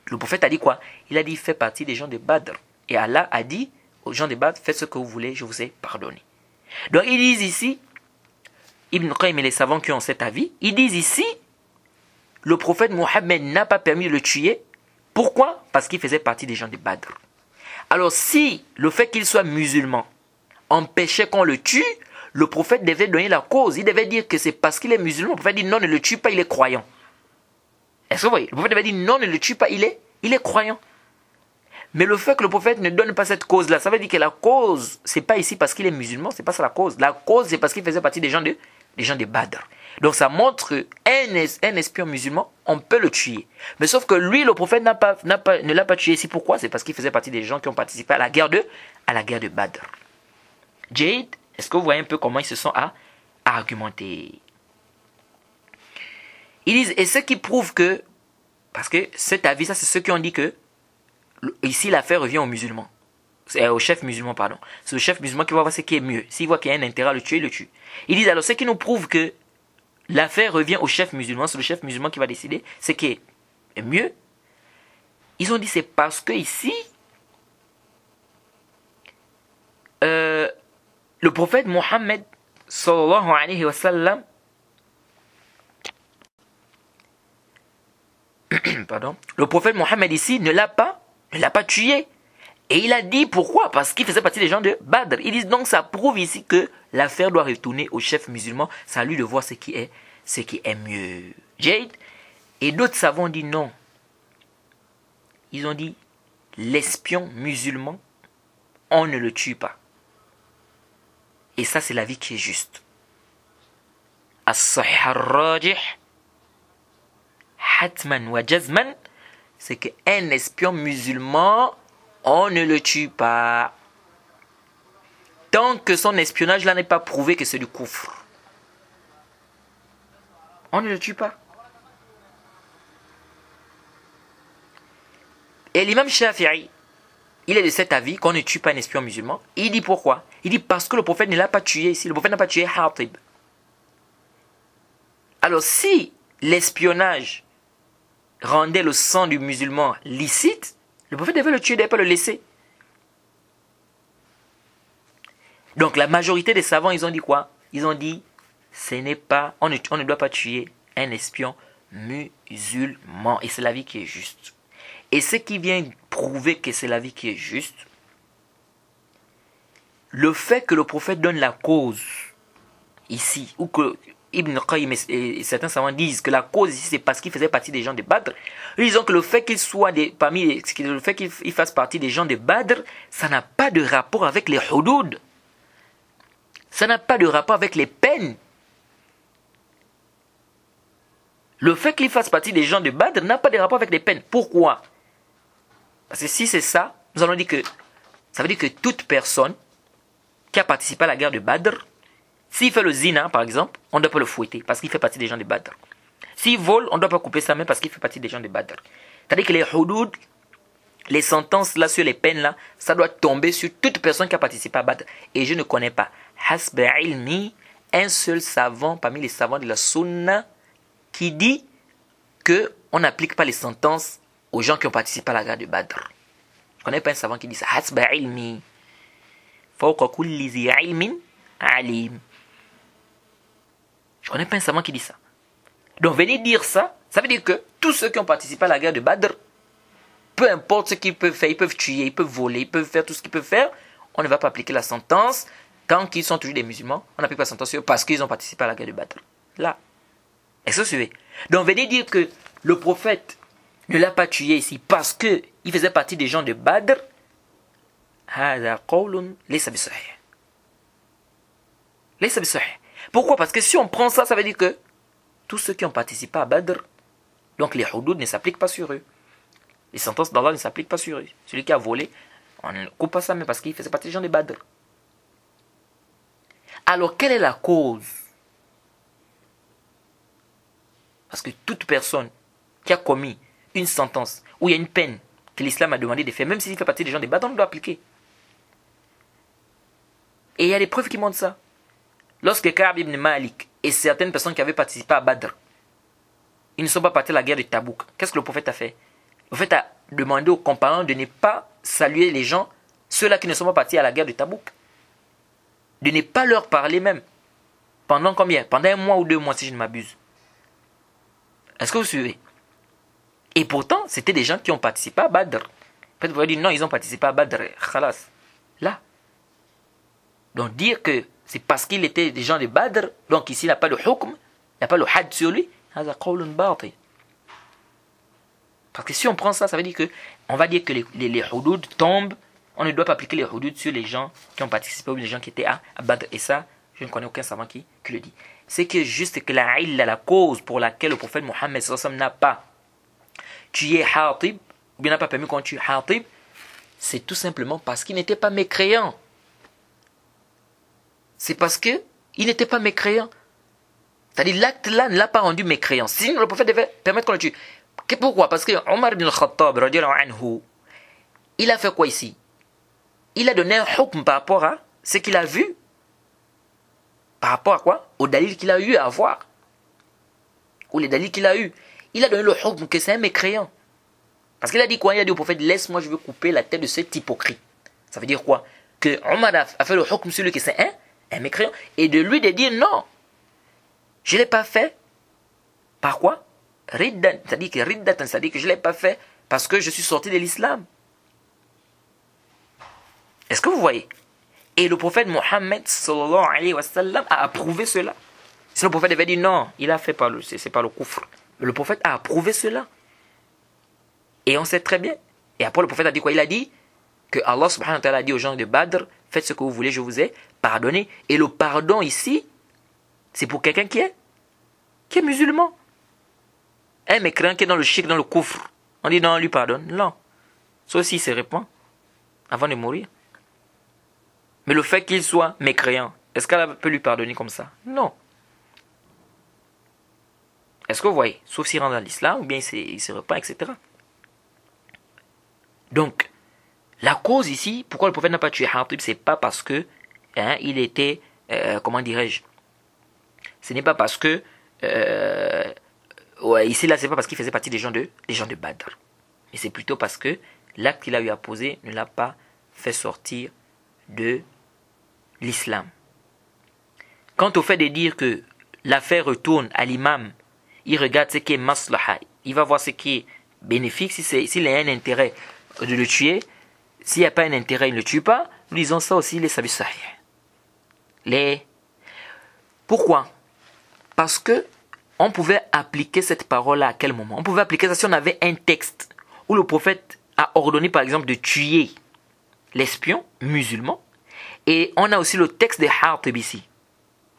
le prophète a dit quoi? Il a dit, fait partie des gens de Badr. Et Allah a dit aux gens de Badr, faites ce que vous voulez, je vous ai pardonné. Donc ils disent ici, Ibn Qayyim et les savants qui ont cet avis, ils disent ici, le prophète Mohammed n'a pas permis de le tuer. Pourquoi? Parce qu'il faisait partie des gens de Badr. Alors si le fait qu'il soit musulman empêchait qu'on le tue, le prophète devait donner la cause. Il devait dire que c'est parce qu'il est musulman. Le prophète dit non, ne le tue pas, il est croyant. Est-ce que vous voyez? Le prophète devait dire non, ne le tue pas, il est croyant. Mais le fait que le prophète ne donne pas cette cause-là, ça veut dire que la cause, c'est pas ici parce qu'il est musulman, c'est pas ça la cause. La cause, c'est parce qu'il faisait partie des gens de Badr. Donc ça montre qu'un espion musulman, on peut le tuer. Mais sauf que lui, le prophète ne l'a pas tué ici. Pourquoi? C'est parce qu'il faisait partie des gens qui ont participé à la guerre de Badr. Jade, est-ce que vous voyez un peu comment ils se sont à argumenter? Ils disent, et ce qui prouve que, parce que cet avis, ça c'est ceux qui ont dit que, ici l'affaire revient aux musulmans. Au chef musulman, pardon. C'est le chef musulman qui va voir ce qui est mieux. S'il voit qu'il y a un intérêt à le tuer, il le tue. Ils disent alors, ce qui nous prouve que l'affaire revient au chef musulman, c'est le chef musulman qui va décider ce qui est mieux. Ils ont dit c'est parce que ici, le prophète Mohammed sallallahu alayhi wa sallam pardon, le prophète Mohammed ici ne l'a pas tué. Et il a dit pourquoi? Parce qu'il faisait partie des gens de Badr. Ils disent donc ça prouve ici que l'affaire doit retourner au chef musulman. C'est à lui de voir ce qui est mieux. Jade. Et d'autres savants ont dit non. Ils ont dit l'espion musulman, on ne le tue pas. Et ça c'est l'avis qui est juste. As-sahih ar-rajih hatman wa jazman, c'est qu'un espion musulman, on ne le tue pas. Tant que son espionnage là n'est pas prouvé que c'est du koufr. On ne le tue pas. Et l'imam Shafi'i, il est de cet avis qu'on ne tue pas un espion musulman. Il dit pourquoi? Il dit parce que le prophète ne l'a pas tué ici. Le prophète n'a pas tué Hatib. Alors si l'espionnage rendait le sang du musulman licite, le prophète devait le tuer, il ne devait pas le laisser. Donc la majorité des savants, ils ont dit quoi? Ils ont dit, on ne doit pas tuer un espion musulman. Et c'est l'avis qui est juste. Et ce qui vient prouver que c'est l'avis qui est juste, le fait que le prophète donne la cause ici, ou que Ibn Qayyim et certains savants disent que la cause ici c'est parce qu'il faisait partie des gens de Badr, disons que le fait qu'il soit le fait qu'il fasse partie des gens de Badr, ça n'a pas de rapport avec les hudud, ça n'a pas de rapport avec les peines. Le fait qu'il fasse partie des gens de Badr n'a pas de rapport avec les peines. Pourquoi? Parce que si c'est ça, nous allons dire que ça veut dire que toute personne qui a participé à la guerre de Badr, s'il fait le zina, par exemple, on ne doit pas le fouetter parce qu'il fait partie des gens de Badr. S'il vole, on ne doit pas couper sa main parce qu'il fait partie des gens de Badr. C'est-à-dire que les hudud, les sentences là sur les peines là, ça doit tomber sur toute personne qui a participé à Badr. Et je ne connais pas, hasba ilmi, un seul savant parmi les savants de la sunna qui dit qu'on n'applique pas les sentences aux gens qui ont participé à la guerre de Badr. Je ne connais pas un savant qui dit ça. Hasba ilmi, fawqa kulli zi ilmin alim. Je ne connais pas un savant qui dit ça. Donc venir dire ça, ça veut dire que tous ceux qui ont participé à la guerre de Badr, peu importe ce qu'ils peuvent faire, ils peuvent tuer, ils peuvent voler, ils peuvent faire tout ce qu'ils peuvent faire, on ne va pas appliquer la sentence. Tant qu'ils sont toujours des musulmans, on n'applique pas la sentence sur eux parce qu'ils ont participé à la guerre de Badr. Là. Est-ce que vous suivez? Donc venir dire que le prophète ne l'a pas tué ici parce qu'il faisait partie des gens de Badr, هذا قول ليس بصحيح. ليس بصحيح. Pourquoi? Parce que si on prend ça, ça veut dire que tous ceux qui ont participé à Badr, donc les hudud ne s'appliquent pas sur eux. Les sentences d'Allah ne s'appliquent pas sur eux. Celui qui a volé, on ne coupe pas ça, mais parce qu'il faisait partie des gens de Badr. Alors, quelle est la cause? Parce que toute personne qui a commis une sentence où il y a une peine que l'islam a demandé de faire, même s'il fait partie des gens de Badr, on doit appliquer. Et il y a des preuves qui montrent ça. Lorsque Ka'b ibn Malik et certaines personnes qui avaient participé à Badr, ils ne sont pas partis à la guerre de Tabouk, qu'est-ce que le prophète a fait? Le prophète a demandé aux compagnons de ne pas saluer les gens, ceux-là qui ne sont pas partis à la guerre de Tabouk. De ne pas leur parler même. Pendant combien? Pendant 1 mois ou 2 mois si je ne m'abuse. Est-ce que vous suivez? Et pourtant, c'était des gens qui ont participé à Badr. Peut-être vous allez dire non, ils ont participé à Badr. Khalas. Là. Donc dire que c'est parce qu'il était des gens de Badr, donc ici il n'y a pas de hukm, il n'y a pas le had sur lui. Parce que si on prend ça, ça veut dire que on va dire que les hudud tombent. On ne doit pas appliquer les hudud sur les gens qui ont participé ou les gens qui étaient à Badr. Et ça, je ne connais aucun savant qui le dit. C'est que juste que la cause pour laquelle le prophète Mohammed n'a pas tué Hatib, ou bien n'a pas permis qu'on tue Hatib, c'est tout simplement parce qu'il n'était pas mécréant. C'est parce qu'il n'était pas mécréant. C'est-à-dire l'acte-là ne l'a pas rendu mécréant. Sinon le prophète devait permettre qu'on le tue. Pourquoi? Parce que Omar ibn al-Khattab, il a fait quoi ici? Il a donné un hukm par rapport à ce qu'il a vu. Par rapport à quoi? Au dalil qu'il a eu à voir. Ou les dalils qu'il a eu. Il a donné le hukm que c'est un mécréant. Parce qu'il a dit quoi? Il a dit au prophète, laisse-moi, je veux couper la tête de cet hypocrite. Ça veut dire quoi? Que Omar a fait le hukm sur lui que c'est un mécréant. Et de lui de dire non. Je ne l'ai pas fait. Par quoi? Riddan. C'est-à-dire que riddan, c'est-à-dire que je ne l'ai pas fait parce que je suis sorti de l'islam. Est-ce que vous voyez? Et le prophète Mohammed sallallahu alayhi wa sallam a approuvé cela. Si le prophète avait dit non, il a fait c'est pas le kufr. Mais le prophète a approuvé cela. Et on sait très bien. Et après le prophète a dit quoi? Il a dit que Allah subhanahu wa ta'ala a dit aux gens de Badr, faites ce que vous voulez, je vous ai pardonné. Et le pardon ici, c'est pour quelqu'un qui est musulman. Un mécréant qui est dans le shirk, dans le kufr. On dit non, on lui pardonne. Non. Sauf s'il se répand avant de mourir. Mais le fait qu'il soit mécréant, est-ce qu'elle peut lui pardonner comme ça? Non. Est-ce que vous voyez? Sauf s'il rentre dans l'islam, ou bien il se repent, etc. Donc, la cause ici, pourquoi le prophète n'a pas tué Hatib, c'est pas parce que il était, comment dirais-je, ce n'est pas parce que, ici là, c'est pas parce qu'il faisait partie des gens de Badr. Mais c'est plutôt parce que l'acte qu'il a eu à poser ne l'a pas fait sortir de l'islam. Quant au fait de dire que l'affaire retourne à l'imam, il regarde ce qui est maslaha, il va voir ce qui est bénéfique, s'il y a un intérêt de le tuer, s'il n'y a pas un intérêt, il ne le tue pas, nous disons ça aussi, les savis sahih. Pourquoi? Parce que on pouvait appliquer cette parole-là à quel moment? On pouvait appliquer ça si on avait un texte où le prophète a ordonné par exemple de tuer l'espion musulman. Et on a aussi le texte de Hatib ici,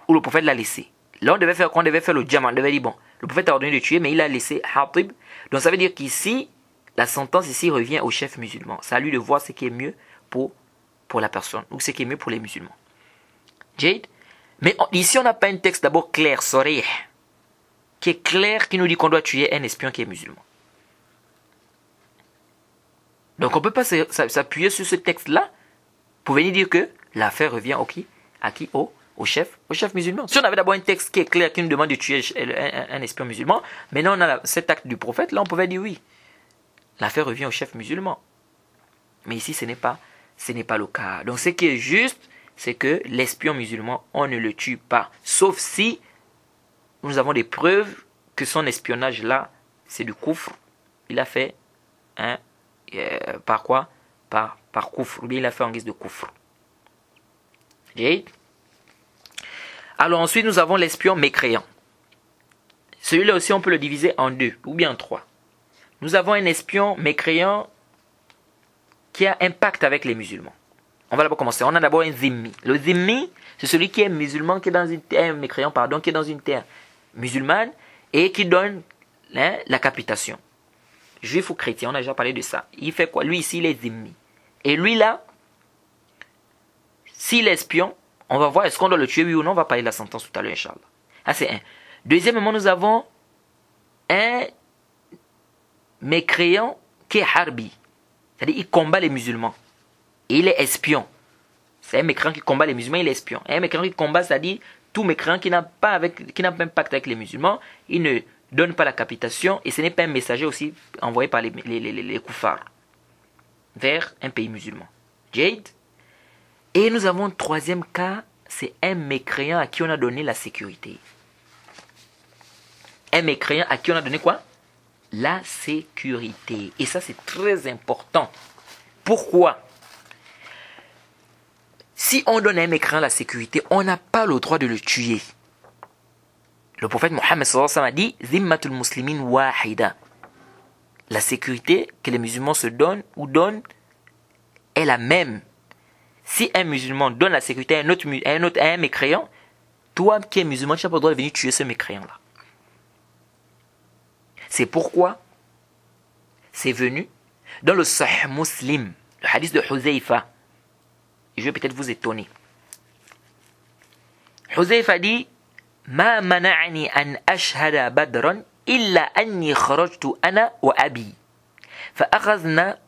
où le prophète l'a laissé. Là on devait faire quoi? On devait faire le diamant. On devait dire bon, le prophète a ordonné de tuer, mais il a laissé Hatib. Donc ça veut dire qu'ici, la sentence ici revient au chef musulman. C'est à lui de voir ce qui est mieux pour la personne, ou ce qui est mieux pour les musulmans. Jade? Mais ici on n'a pas un texte d'abord clair, sorih, qui est clair, qui nous dit qu'on doit tuer un espion qui est musulman. Donc on ne peut pas s'appuyer sur ce texte-là pour venir dire que l'affaire revient à qui? Au chef musulman. Si on avait d'abord un texte qui est clair, qui nous demande de tuer un espion musulman, maintenant on a cet acte du prophète, là on pouvait dire oui. L'affaire revient au chef musulman. Mais ici ce n'est pas le cas. Donc ce qui est juste, c'est que l'espion musulman, on ne le tue pas. Sauf si nous avons des preuves que son espionnage là, c'est du koufr. Il a fait par quoi? Par koufr. Ou bien il a fait en guise de koufr. Alors ensuite nous avons l'espion mécréant. Celui-là aussi on peut le diviser en deux ou bien en trois. Nous avons un espion mécréant qui a impact avec les musulmans. On va d'abord commencer. On a d'abord un zimmi. Le zimmi, c'est celui qui est musulman, qui est dans une terre, mécréant, pardon, qui est dans une terre musulmane et qui donne la capitation. Juif ou chrétien, on a déjà parlé de ça. Il fait quoi? Lui ici, il est zimmi. Et lui là, s'il est espion, on va voir est-ce qu'on doit le tuer oui ou non. On va parler de la sentence tout à l'heure, Inch'Allah. Ah, c'est un. Deuxièmement, nous avons un mécréant qui est harbi. C'est-à-dire il combat les musulmans. Et il est espion. C'est un mécréant qui combat les musulmans, il est espion. Et un mécréant qui combat, c'est-à-dire tout mécréant qui n'a pas impact avec les musulmans, il ne donne pas la capitation et ce n'est pas un messager aussi envoyé par les koufars vers un pays musulman. Jade. Et nous avons un troisième cas, c'est un mécréant à qui on a donné la sécurité. Un mécréant à qui on a donné quoi? La sécurité. Et ça c'est très important. Pourquoi? Si on donne à un mécréant la sécurité, on n'a pas le droit de le tuer. Le prophète Mohammed sallallahu alayhi wa sallam a dit Zimmatul muslimin wahida. La sécurité que les musulmans se donnent ou donnent est la même. Si un musulman donne la sécurité à un mécréant, toi qui es musulman, tu n'as pas le droit de venir tuer ce mécréant-là. C'est pourquoi c'est venu dans le Sahih Muslim, le hadith de Huzaifa. Je vais peut-être vous étonner. Huzaifa dit Ma mana'ani an ashhada badran illa anni kharajtu ana wa abi. فأخذنا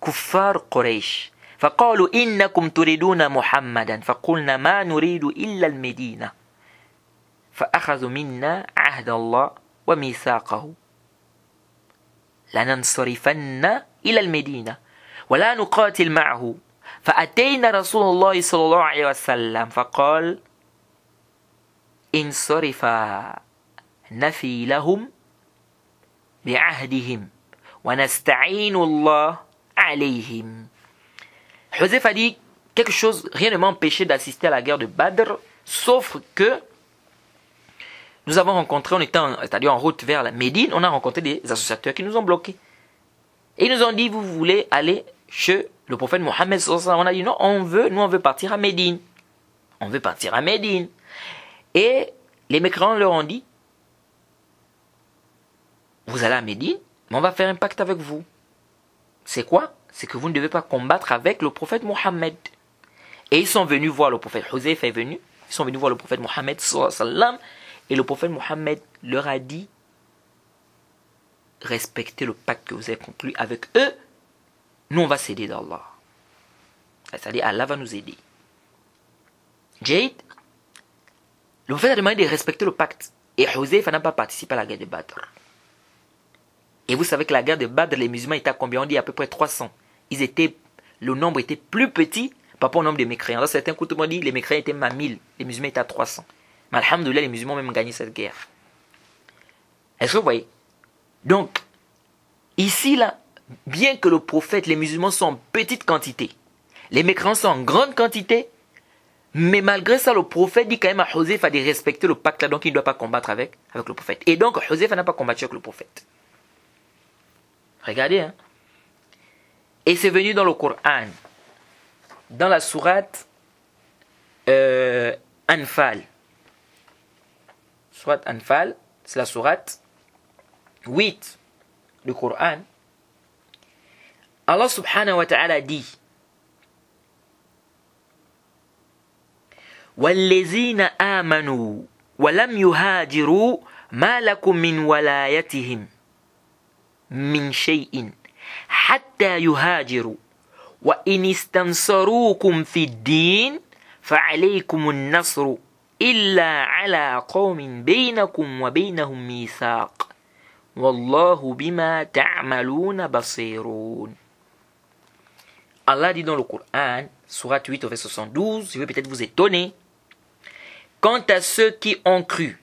كفار قريش فقالوا إنكم تريدون محمدا فقلنا ما نريد إلا المدينة فأخذوا منا عهد الله وميثاقه لننصرفن إلى المدينة ولا نقاتل معه فأتينا رسول الله صلى الله عليه وسلم فقال انصرفا نفي لهم بعهدهم ونستعين الله عليهم. Joseph a dit quelque chose, rien ne m'a empêché d'assister à la guerre de Badr, sauf que nous avons rencontré, c'est-à-dire en route vers la Médine, on a rencontré des associateurs qui nous ont bloqués. Et ils nous ont dit, vous voulez aller chez le prophète Mohammed. On a dit non, on veut partir à Médine. On veut partir à Médine. Et les mécréants leur ont dit, vous allez à Médine, mais on va faire un pacte avec vous. C'est quoi? C'est que vous ne devez pas combattre avec le prophète Mohammed. Et ils sont venus voir le prophète. Huzaifa est venu. Ils sont venus voir le prophète Mohammed sallam. Et le prophète Mohammed leur a dit, respectez le pacte que vous avez conclu avec eux. Nous, on va s'aider d'Allah. C'est-à-dire, Allah va nous aider. Jade, le prophète a demandé de respecter le pacte. Et Huzaifa n'a pas participé à la guerre de Badr. Et vous savez que la guerre de Badr, les musulmans étaient à combien? On dit à peu près 300. Le nombre était plus petit par rapport au nombre de mécréants. Dans certains coups, on dit que les mécréants étaient à 1000. Les musulmans étaient à 300. Mais alhamdoulilah, les musulmans ont même gagné cette guerre. Est-ce que vous voyez? Donc, ici, là, bien que le prophète, les musulmans sont en petite quantité, Les mécréants sont en grande quantité. Mais malgré ça, le prophète dit quand même à Huzaifa de respecter le pacte là, donc il ne doit pas combattre avec le prophète. Et donc Huzaifa n'a pas combattu avec le prophète. Regardez, hein. Et c'est venu dans le Coran, dans la sourate Anfal. Sourate Anfal, c'est la sourate 8 du Coran. Allah subhanahu wa ta'ala dit: وَالَّذِينَ آمَنُوا وَلَمْ يُهَاجِرُوا مَا لَكُمْ مِنْ وَلَايَتِهِمْ مِنْ شَيْءٍ حَتَّى يُهَاجِرُوا وَإِنِ اسْتَنْصَرُوكُمْ فِي الدِّينِ فَعَلَيْكُمُ النَّصْرُ إِلَّا عَلَى قَوْمٍ بَيْنَكُمْ وَبَيْنَهُمْ مِيثَاقٌ وَاللَّهُ بِمَا تَعْمَلُونَ بَصِيرٌ. Allah dit dans le Coran, sourate 8 au verset 72, je vais peut-être vous étonner: quant à ceux qui ont cru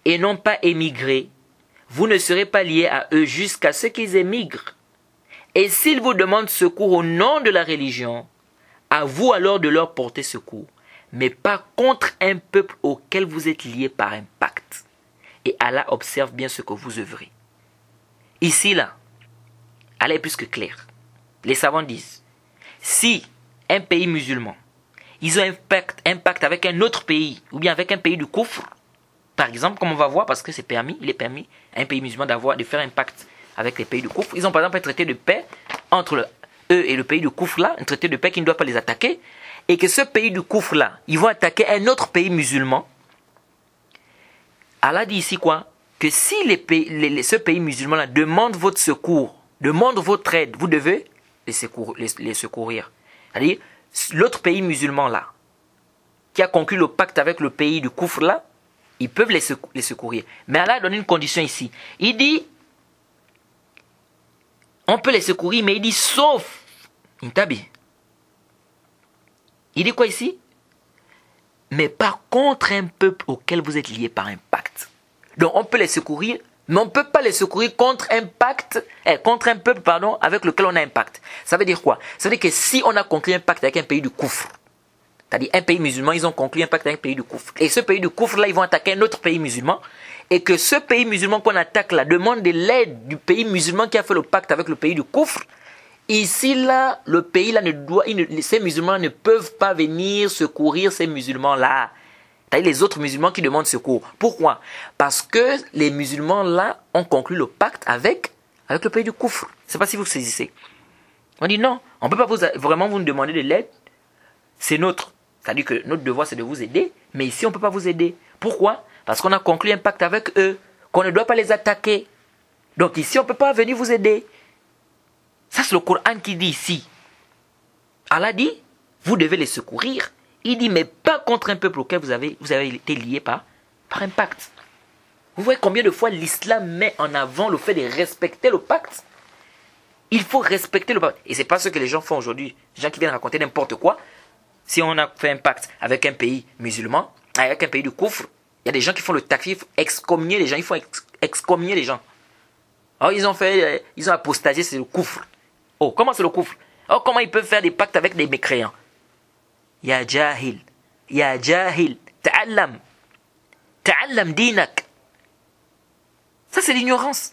et n'ont pas émigré, vous ne serez pas liés à eux jusqu'à ce qu'ils émigrent. Et s'ils vous demandent secours au nom de la religion, à vous alors de leur porter secours, mais pas contre un peuple auquel vous êtes liés par un pacte. Et Allah observe bien ce que vous œuvrez. Ici, là, Allah est plus que clair. Les savants disent, si un pays musulman, ils ont un pacte avec un autre pays, ou bien avec un pays du Koufr, par exemple, comme on va voir, parce que c'est permis, il est permis à un pays musulman de faire un pacte avec les pays du Koufr. Ils ont par exemple un traité de paix entre eux et le pays du Koufr là, un traité de paix qui ne doit pas les attaquer, et que ce pays du Koufr là, ils vont attaquer un autre pays musulman. Allah dit ici quoi? Que si ce pays musulman là demande votre secours, demande votre aide, vous devez les secourir. C'est-à-dire, l'autre pays musulman là, qui a conclu le pacte avec le pays du Koufr là, ils peuvent les secourir. Mais Allah a donné une condition ici. Il dit, on peut les secourir, mais il dit sauf, intabi. Il dit quoi ici? Mais pas contre un peuple auquel vous êtes liés par un pacte. Donc on peut les secourir, mais on ne peut pas les secourir contre un peuple, avec lequel on a un pacte. Ça veut dire quoi? Ça veut dire que si on a conclu un pacte avec un pays du Koufr, c'est-à-dire un pays musulman, ils ont conclu un pacte avec un pays du Koufr. Et ce pays du Koufr là, ils vont attaquer un autre pays musulman. Et que ce pays musulman qu'on attaque là demande de l'aide du pays musulman qui a fait le pacte avec le pays du Koufr. Ici là, le pays là ces musulmans ne peuvent pas venir secourir ces musulmans là. C'est-à-dire les autres musulmans qui demandent secours. Pourquoi? Parce que les musulmans là ont conclu le pacte avec le pays du Koufr. Je ne sais pas si vous saisissez. On dit non, on ne peut pas vraiment vous demander de l'aide. C'est notre. C'est-à-dire que notre devoir c'est de vous aider. Mais ici on ne peut pas vous aider. Pourquoi? Parce qu'on a conclu un pacte avec eux. Qu'on ne doit pas les attaquer. Donc ici on ne peut pas venir vous aider. Ça c'est le Coran qui dit ici. Allah dit, vous devez les secourir. Il dit, mais pas contre un peuple auquel vous avez été lié par un pacte. Vous voyez combien de fois l'islam met en avant le fait de respecter le pacte? Il faut respecter le pacte. Et c'est pas ce que les gens font aujourd'hui. Les gens qui viennent raconter n'importe quoi. Si on a fait un pacte avec un pays musulman, avec un pays du Koufr, il y a des gens qui font le takfir, excommunier les gens. Il faut excommunier les gens. Alors ils ont apostasié, c'est le Koufr. Oh, comment c'est le Koufr? Oh, comment ils peuvent faire des pactes avec des mécréants? Ya jahil, ta'allam dinak. Ça c'est l'ignorance.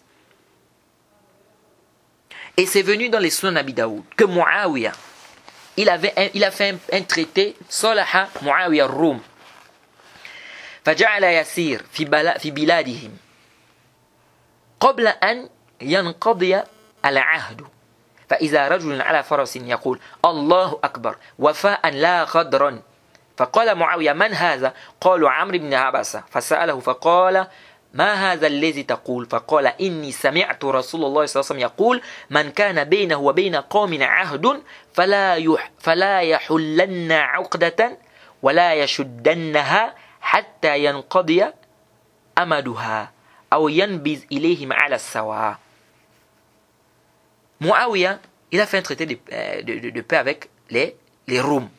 Et c'est venu dans les Sunan Abi Daoud que Muawiyah, il a fait un traité, Salaha Muawiyah al-Rum. فجعل يسير في بلادهم قبل أن ينقضي العهد فإذا رجل على فرس يقول الله أكبر وفاء لا غدرا فقال معاوية من هذا؟ قالوا عمرو بن عبسة فسأله فقال ما هذا الذي تقول؟ فقال إني سمعت رسول الله صلى الله عليه وسلم يقول من كان بينه وبين قوم عهد فلا يحلن عقدة ولا يشدنها حتى ينقضي أمدها أو ينبذ إليهم على السواء. Muawiyah, il a fait un traité de paix avec les Roms.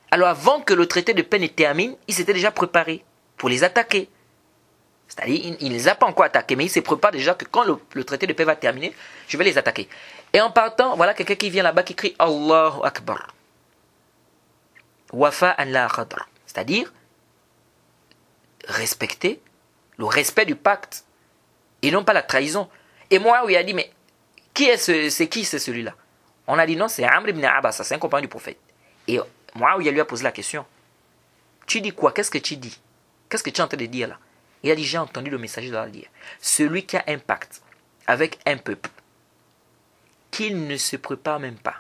Alors avant que le traité de paix ne termine, il s'était déjà préparé pour les attaquer. C'est-à-dire, il ne les a pas encore attaqués, mais il se prépare déjà que quand le traité de paix va terminer, je vais les attaquer. Et en partant, voilà quelqu'un qui vient là-bas qui crie Allahu Akbar. Wafa an la khadr. C'est-à-dire, respecter le respect du pacte et non pas la trahison. Et moi, il a dit, mais c'est qui c'est celui-là? On a dit non, c'est Amr ibn Abbas, c'est un compagnon du prophète. Et moi, il lui a posé la question. Tu dis quoi? Qu'est-ce que tu dis? Qu'est-ce que tu es en train de dire là? Il a dit, j'ai entendu le messager de Allah dire, celui qui a un pacte avec un peuple, qu'il ne se prépare même pas,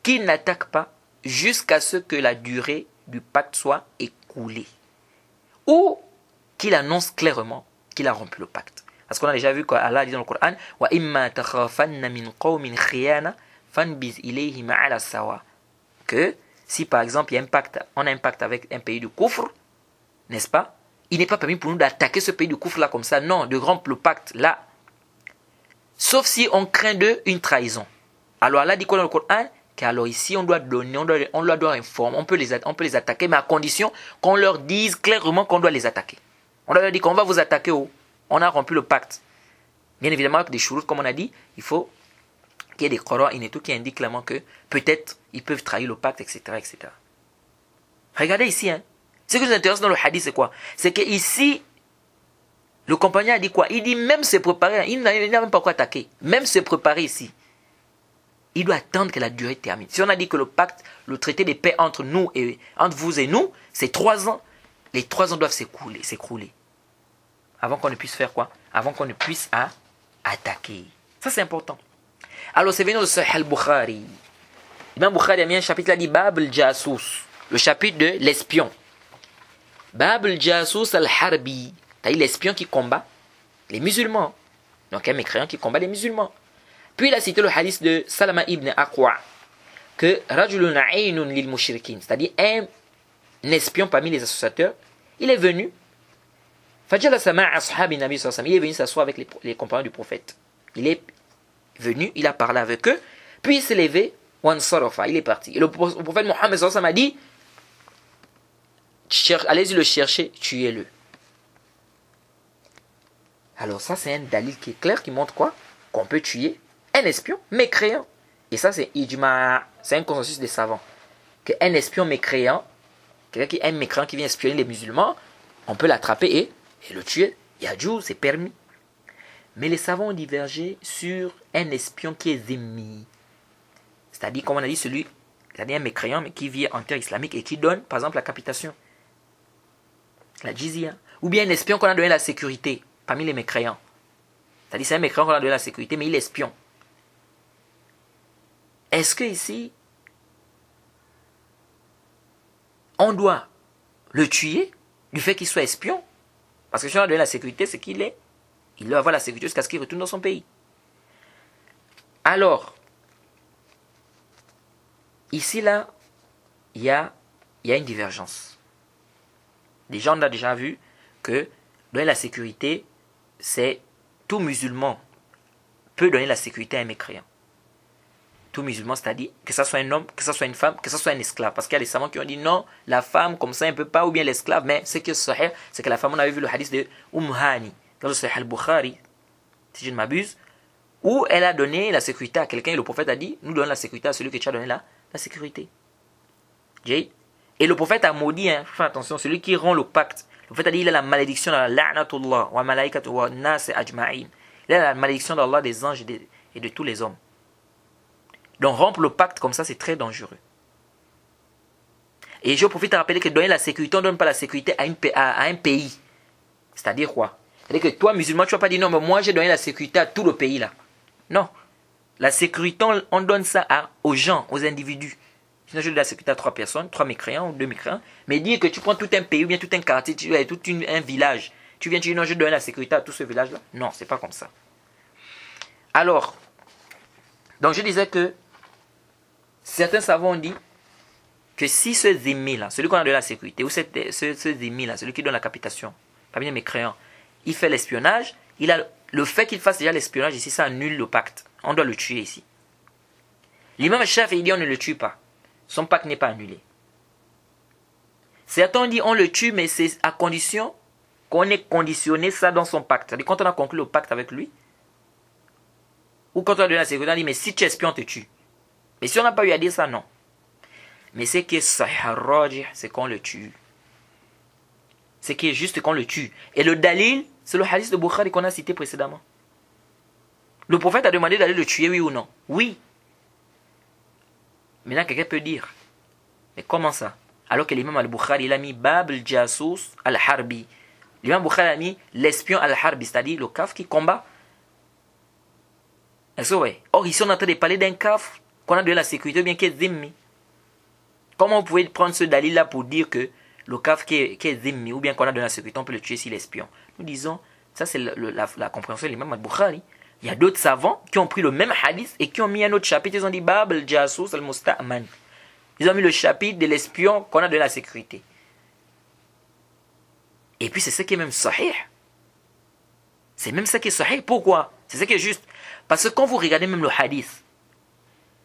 qu'il n'attaque pas jusqu'à ce que la durée du pacte soit écoulée, ou qu'il annonce clairement qu'il a rompu le pacte. Parce qu'on a déjà vu qu'Allah dit dans le Coran, wa imma takhafanna min qawmin khiyana fanbiz ilayhi ma'ala sawa, que si par exemple il y a un pacte, on a un pacte avec un pays du Kufr, n'est-ce pas? Il n'est pas permis pour nous d'attaquer ce pays du Kufr là comme ça, non, de rompre le pacte là. Sauf si on craint d'eux une trahison. Alors Allah dit quoi dans le Coran? Qu'alors ici on doit donner, on leur doit informer, on peut les attaquer, mais à condition qu'on leur dise clairement qu'on doit les attaquer. On leur dit qu'on va vous attaquer, on a rompu le pacte. Bien évidemment, avec des chouroutes, comme on a dit, il faut qu'il y ait des Corans et tout qui indiquent clairement que peut-être ils peuvent trahir le pacte, etc. etc. Regardez ici, hein. Ce qui nous intéresse dans le hadith, c'est quoi? C'est que ici, le compagnon a dit quoi? Il dit même se préparer, il n'a même pas encore attaqué, même se préparer ici. Il doit attendre que la durée termine. Si on a dit que le pacte, le traité de paix entre nous et entre vous et nous, c'est 3 ans, les 3 ans doivent s'écrouler. Avant qu'on ne puisse faire quoi? Avant qu'on ne puisse attaquer. Ça c'est important. Alors c'est venu au Sahih al-Bukhari. L'imam Bukhari a mis un chapitre, il a dit Bab al-Jasus, le chapitre de l'espion. Bab al-Jasus al-Harbi, c'est-à-dire l'espion qui combat les musulmans. Donc un mécréant qui combat les musulmans. Puis il a cité le hadith de Salama ibn Aqwa, que Rajulun aynun lil mushrikin, c'est-à-dire un espion parmi les associateurs, il est venu, il est venu s'asseoir avec les compagnons du prophète. Il est venu, il a parlé avec eux, puis il s'est levé, il est parti. Et le prophète Mohammed a dit, allez-y le chercher, tuez-le. Alors ça c'est un dalil qui est clair, qui montre quoi? Qu'on peut tuer un espion mécréant. Et ça c'est ijma, c'est un consensus des savants. Qu'un espion mécréant, un mécréant qui vient espionner les musulmans, on peut l'attraper et le tuer. Yadjou, c'est permis. Mais les savants ont divergé sur un espion qui est zimmi. C'est-à-dire, comme on a dit, c'est-à-dire un mécréant mais qui vit en terre islamique et qui donne, par exemple, la capitation, la jizya. Ou bien un espion qu'on a donné la sécurité parmi les mécréants. C'est-à-dire, c'est un mécréant qu'on a donné la sécurité, mais il est espion. Est-ce que ici, on doit le tuer du fait qu'il soit espion? Parce que si on a donné la sécurité, c'est il doit avoir la sécurité jusqu'à ce qu'il retourne dans son pays. Alors, ici, là, il y a une divergence. Les gens ont déjà vu que donner la sécurité, c'est tout musulman peut donner la sécurité à un mécréant. Tout musulman, c'est-à-dire que ce soit un homme, que ce soit une femme, que ce soit un esclave. Parce qu'il y a des savants qui ont dit non, la femme, comme ça, elle ne peut pas, ou bien l'esclave. Mais ce qui est sahih, c'est que la femme, on avait vu le hadith de Hani, dans le Sahih al-Bukhari, si je ne m'abuse, où elle a donné la sécurité à quelqu'un et le prophète a dit, nous donnons la sécurité à celui que tu as donné la sécurité. Et le prophète a maudit, hein, fais attention, celui qui rompt le pacte. Le prophète a dit, il a la malédiction de la la'natullah wa malaikatu wa nas ajma'in. Il a la malédiction d'Allah, des anges et de tous les hommes. Donc rompre le pacte comme ça, c'est très dangereux. Et je profite à rappeler que donner la sécurité, on ne donne pas la sécurité à un pays. C'est-à-dire quoi? C'est-à-dire que toi, musulman, tu ne vas pas dire non, mais moi j'ai donné la sécurité à tout le pays là. Non. La sécurité, on donne ça aux gens, aux individus. Sinon, je donne la sécurité à 3 personnes, 3 mécréants ou 2 mécréants. Mais dire que tu prends tout un pays ou bien tout un quartier, un village. Tu viens, tu dis non, je donne la sécurité à tout ce village là. Non, c'est pas comme ça. Alors, donc je disais que certains savants ont dit que si ce zimmi là, celui qu'on a donné la sécurité, ou ce zimmi là, celui qui donne la capitation, parmi les mécréants, il fait l'espionnage, le fait qu'il fasse déjà l'espionnage ici, ça annule le pacte. On doit le tuer ici. L'imam Shafi'i il dit on ne le tue pas. Son pacte n'est pas annulé. Certains ont dit on le tue, mais c'est à condition qu'on ait conditionné ça dans son pacte. C'est-à-dire quand on a conclu le pacte avec lui, ou quand on a donné la sécurité, on a dit, mais si tu es espion, on te tue. Mais si on n'a pas eu à dire ça, non. Mais ce qui est sahih, c'est qu'on le tue. Ce qui est juste qu'on le tue. Et le dalil, c'est le hadith de Bukhari qu'on a cité précédemment. Le prophète a demandé d'aller le tuer, oui ou non? Oui. Maintenant, quelqu'un peut dire, mais comment ça? Alors que l'imam al-Bukhari, il a mis Bab al-Jasus al-Harbi. L'imam Bukhari a mis l'espion al-Harbi, c'est-à-dire le kaf qui combat. Est-ce que ouais? Or, ici, on est en train de parler d'un kaf qu'on a de la sécurité, bien qu'il est zimmi. Comment vous pouvez prendre ce dalil-là pour dire que le kaf qui est zimmi, ou bien qu'on a de la sécurité, on peut le tuer s'il est espion? Nous disons, ça c'est la compréhension de l'imam al-Bukhari. Il y a d'autres savants qui ont pris le même hadith et qui ont mis un autre chapitre. Ils ont dit Bab al-Jasus al-Musta'man. Ils ont mis le chapitre de l'espion qu'on a de la sécurité. Et puis c'est ce qui est même sahih. C'est même ça qui est sahih. Pourquoi? C'est ce qui est juste. Parce que quand vous regardez même le hadith,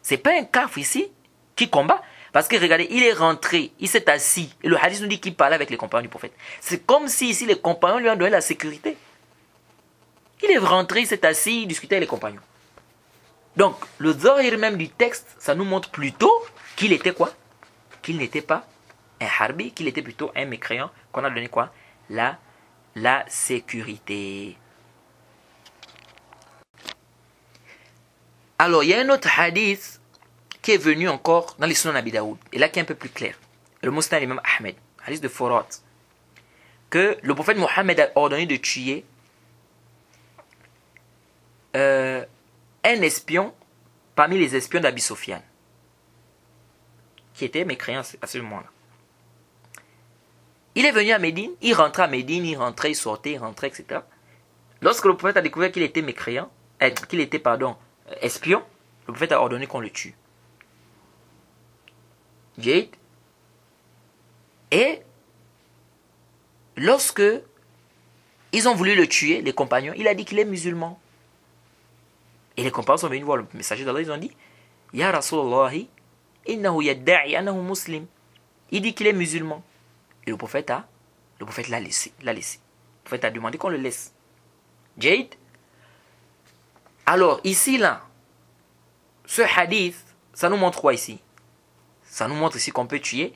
c'est pas un kaf ici qui combat. Parce que regardez, il est rentré, il s'est assis. Et le hadith nous dit qu'il parlait avec les compagnons du prophète. C'est comme si ici les compagnons lui ont donné la sécurité. Il est rentré, il s'est assis, il discutait avec les compagnons. Donc, le zahir même du texte, ça nous montre plutôt qu'il était quoi? Qu'il n'était pas un harbi, qu'il était plutôt un mécréant, qu'on a donné quoi? La sécurité. Alors, il y a un autre hadith qui est venu encore dans les Sunan Abi Daoud, et là qui est un peu plus clair. Le Musnad l'imam Ahmed, hadith de Furat, que le prophète Mohammed a ordonné de tuer un espion parmi les espions d'Abi Sofyan, qui était mécréant à ce moment-là. Il est venu à Médine, il rentrait à Médine, il rentrait, il sortait, il rentrait, etc. Lorsque le prophète a découvert qu'il était mécréant, espion, le prophète a ordonné qu'on le tue. Et lorsque ils ont voulu le tuer, les compagnons, il a dit qu'il est musulman. Et les compagnons sont venus voir le messager d'Allah, ils ont dit Ya Rasulallah, innahu yadda'i annahu muslim. Il dit qu'il est musulman. Et le prophète l'a laissé. Le prophète a demandé qu'on le laisse. Jade. Alors, ici, là, ce hadith, ça nous montre quoi ici? Ça nous montre ici qu'on peut tuer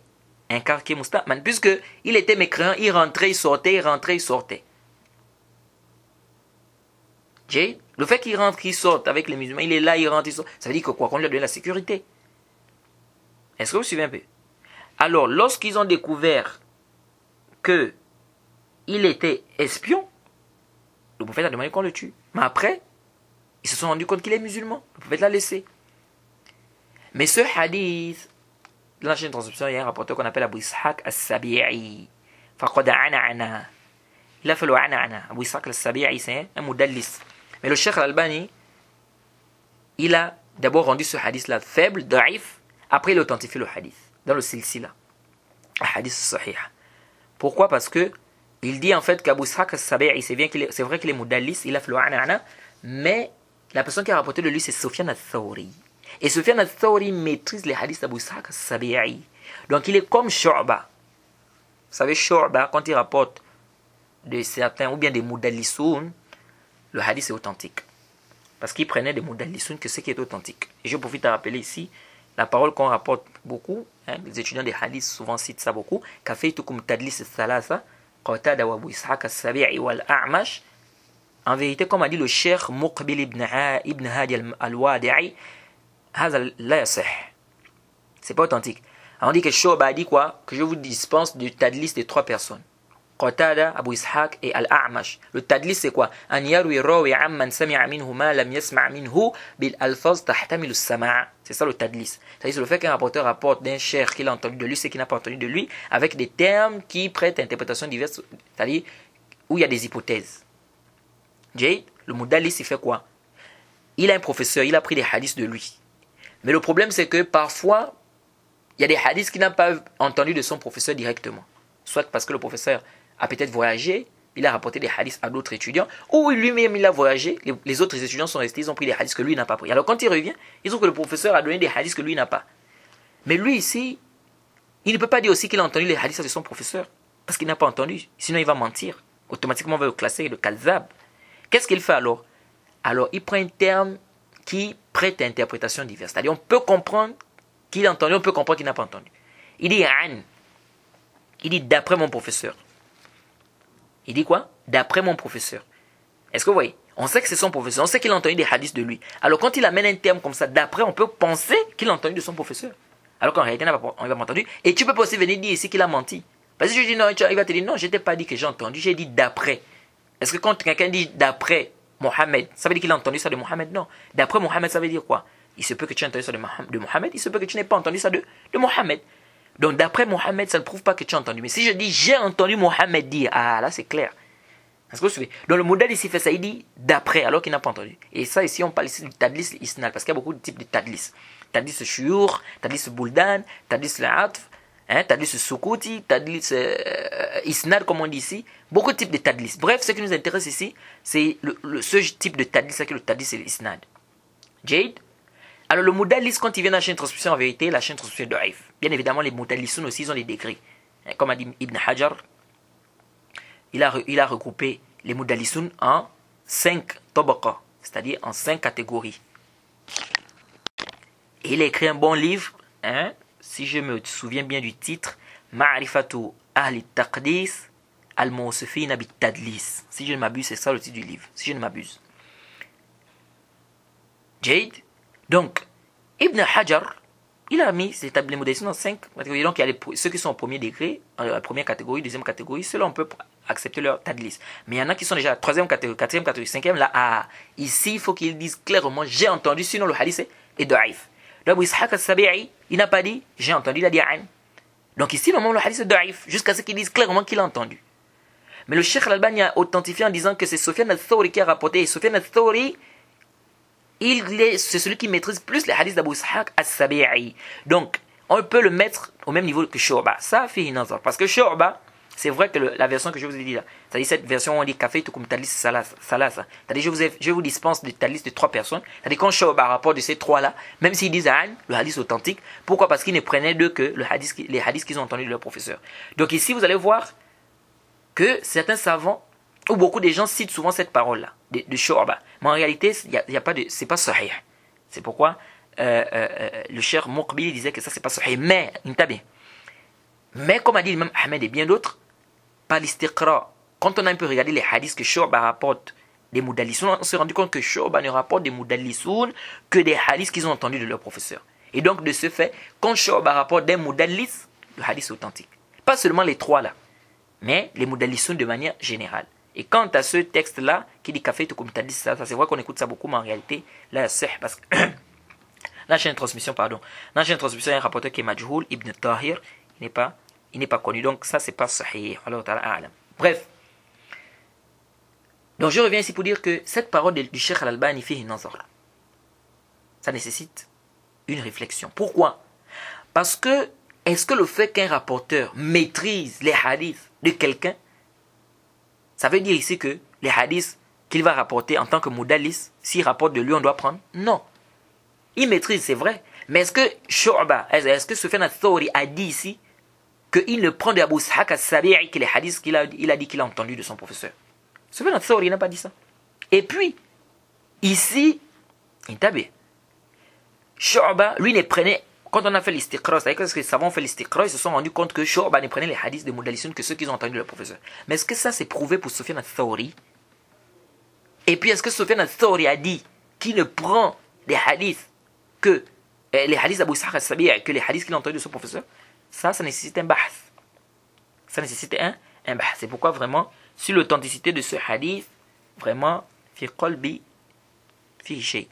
un kaf qui est musta'man, puisque il était mécréant, il rentrait, il sortait, il rentrait, il sortait. Jade. Le fait qu'il rentre, qu'il sorte avec les musulmans, il est là, il rentre, il sort. Ça veut dire que quoi? Qu'on lui a donné la sécurité. Est-ce que vous suivez un peu? Alors, lorsqu'ils ont découvert que il était espion, le prophète a demandé qu'on le tue. Mais après, ils se sont rendus compte qu'il est musulman. Le prophète l'a laissé. Mais ce hadith, dans la chaîne de transcription, il y a un rapporteur qu'on appelle Abu Ishaq al-Sabi'i. Il a fait le ana. Abu Ishaq al-Sabi'i, c'est un mudallis. Mais le Cheikh al-Albani, il a d'abord rendu ce hadith-là faible, daif. Après, il a authentifié le hadith dans le silsila. Le hadith sahih. Pourquoi? Parce que il dit en fait qu'Abu Ishaq al-Sabi'i, c'est vrai qu'il est mudallis, il a fait le ana, mais la personne qui a rapporté de lui, c'est Sufyan al-Thawri. Et Sufyan al-Thawri maîtrise les hadiths d'Abu Ishaq al-Sabi'i. Donc il est comme Shu'ba. Vous savez, Shu'ba, quand il rapporte de certains, ou bien des mudallisoun, le hadith est authentique. Parce qu'il prenait des mudallisoun que ce qui est authentique. Et je profite à rappeler ici la parole qu'on rapporte beaucoup, les étudiants des hadiths souvent citent ça beaucoup, Kafaytukum tadlis al-thalatha, Qatada wa Abu Ishaq al-Sabi'i wal-A'mash. En vérité, comme a dit le cheikh Muqbil ibn Hadi al-Wadi'i, c'est pas authentique. On dit que Shu'ba a dit quoi? Que je vous dispense du tadlis de 3 personnes. Qatada, Abu Ishaq et Al-A'mash. Le tadlis c'est quoi? An yarwi rawi amman sami'a minhu ma lam yasma' minhu bil alfaz tahtamilu as-sama'. C'est ça le tadlis. C'est-à-dire le fait qu'un rapporteur rapporte d'un cheikh qu'il a entendu de lui, ce qu'il n'a pas entendu de lui, avec des termes qui prêtent interprétation diverses, c'est-à-dire où il y a des hypothèses. Jade, le mudallis il fait quoi? Il a un professeur, il a pris des hadiths de lui. Mais le problème c'est que parfois, il y a des hadiths qu'il n'a pas entendu de son professeur directement. Soit parce que le professeur a peut-être voyagé, il a rapporté des hadiths à d'autres étudiants, ou lui-même il a voyagé, les autres étudiants sont restés, ils ont pris des hadiths que lui n'a pas pris. Alors quand il revient, ils trouvent que le professeur a donné des hadiths que lui n'a pas. Mais lui ici, il ne peut pas dire aussi qu'il a entendu les hadiths de son professeur, parce qu'il n'a pas entendu, sinon il va mentir. automatiquement on va le classer de Kalzab. Qu'est-ce qu'il fait alors? Alors il prend un terme qui prête à interprétation diverse. C'est-à-dire on peut comprendre qu'il a entendu, on peut comprendre qu'il n'a pas entendu. Il dit An. Il dit d'après mon professeur. Il dit quoi? D'après mon professeur. Est-ce que vous voyez? On sait que c'est son professeur, on sait qu'il a entendu des hadiths de lui. Alors quand il amène un terme comme ça, d'après, on peut penser qu'il a entendu de son professeur. Alors qu'en réalité, on n'a pas entendu. Et tu peux pas aussi venir dire ici qu'il a menti. Parce que je dis non, il va te dire non, je t'ai pas dit que j'ai entendu, j'ai dit d'après. Est-ce que quand quelqu'un dit d'après Mohammed, ça veut dire qu'il a entendu ça de Mohammed? Non. D'après Mohammed, ça veut dire quoi? Il se peut que tu aies entendu ça de Mohammed, il se peut que tu n'aies pas entendu ça de Mohammed. Donc d'après Mohammed, ça ne prouve pas que tu as entendu. Mais si je dis j'ai entendu Mohammed dire, ah là c'est clair. Est-ce que vous suivez? Donc le modèle ici fait ça, il dit d'après, alors qu'il n'a pas entendu. Et ça ici, on parle ici du tadlis isnad, parce qu'il y a beaucoup de types de tadlis. Tadlis shuyur, tadlis buldan, tadlis l'atf, tadlis sukuti, tadlis isnad comme on dit ici. Beaucoup de types de tadlis. Bref, ce qui nous intéresse ici, c'est ce type de tadlis, c'est que le tadlis c'est l'isnad. Jade? Alors le modèle, quand il vient dans la chaîne de transmission, en vérité, la chaîne de transmission est daif. Bien évidemment, les modèlistes aussi, ils ont des degrés. Comme a dit Ibn Hajar, il a regroupé les modalisun en 5 tabaqa, c'est-à-dire en 5 catégories. Et il a écrit un bon livre, si je me souviens bien du titre, Ma'rifatu Ahli Taqdis Al-Mawsifina Bit-Tadlis. Si je ne m'abuse, c'est ça le titre du livre, si je ne m'abuse. Jade. Donc, Ibn Hajar, il a mis les modalisun en 5 catégories. Donc, il y a ceux qui sont au premier degré, la première catégorie, deuxième catégorie, ceux-là on peut accepter leur tadlis. Mais il y en a qui sont déjà à la troisième catégorie, quatrième catégorie, cinquième, là, ici, il faut qu'ils disent clairement, j'ai entendu, sinon le hadith est daif. Donc, Ishaq al-Sabi'i, il n'a pas dit, j'ai entendu, il a dit, Ain. Donc ici, normalement, le hadith est daif, jusqu'à ce qu'ils disent clairement qu'il a entendu. Mais le Cheikh Al-Albani a authentifié en disant que c'est Sufyan al-Thawri qui a rapporté, et Sufyan al-Thawri, c'est celui qui maîtrise plus les hadiths d'Abu Ishaq al-Sabi'i. Donc, on peut le mettre au même niveau que Shu'ba. Ça fait une nazar. Parce que Shu'ba, c'est vrai que la version que je vous ai dit là, c'est-à-dire cette version où on dit café tout comme tadlis salas. C'est-à-dire je vous dispense de tadlis de 3 personnes. C'est-à-dire quand Shu'ba rapporte de ces 3-là, même s'ils disent le hadith authentique, pourquoi? Parce qu'ils ne prenaient d'eux que les hadiths qu'ils ont entendus de leur professeur. Donc ici, vous allez voir que certains savants, ou beaucoup de gens citent souvent cette parole-là, de Shu'ba. Mais en réalité, c'est pas sahih. C'est pourquoi le cher Muqbil disait que ça, c'est pas sahih. Mais comme a dit l'imam Ahmed et bien d'autres, par l'istiqra, quand on a un peu regardé les hadiths que Shu'ba rapporte des moudalissoun, on s'est rendu compte que Shu'ba ne rapporte des moudalissoun que des hadiths qu'ils ont entendus de leur professeur. Et donc, de ce fait, quand Shu'ba rapporte des moudallis, le hadith est authentique. Pas seulement les 3 là, mais les moudalissoun de manière générale. Et quant à ce texte-là, qui dit café tout comme tadlis, ça c'est vrai qu'on écoute ça beaucoup, mais en réalité, là, c'est parce que la chaîne de transmission, il y a un rapporteur qui est Majhoul, Ibn Tahir, il n'est pas connu. Donc ça, c'est pas sahih. Bref. Donc je reviens ici pour dire que cette parole du Cheikh Al-Albani fait une nazar. Ça nécessite une réflexion. Pourquoi? Parce que, est-ce que le fait qu'un rapporteur maîtrise les hadiths de quelqu'un, ça veut dire ici que les hadiths qu'il va rapporter en tant que moudallis, s'il rapporte de lui, on doit prendre? Non. Il maîtrise, c'est vrai. Mais est-ce que Shu'ba, est-ce que Sufyan al-Thawri a dit ici qu'il ne prend de Abu Ishaq al-Sabi'i que les hadiths qu'il a dit qu'il a entendu de son professeur? Sufyan al-Thawri n'a pas dit ça. Et puis, ici, Shu'ba, lui, ne prenait, quand on a fait l'istiqra, c'est-à-dire que les savants ont fait l'istiqra, ils se sont rendus compte que Shu'ba ne prenait les hadiths de moudalissun que ceux qu'ils ont entendus de leur professeur. Mais est-ce que ça c'est prouvé pour Sufyan al-Thawri? Et puis, est-ce que Sufyan al-Thawri a dit qu'il ne prend les hadiths que les hadiths d'Abu Ishaq al-Sabi'i que les hadiths qu'il a entendus de son professeur? Ça nécessite un bahth. Ça nécessite un bahth. C'est pourquoi vraiment, sur l'authenticité de ce hadith, vraiment, fi qalbi fi shay.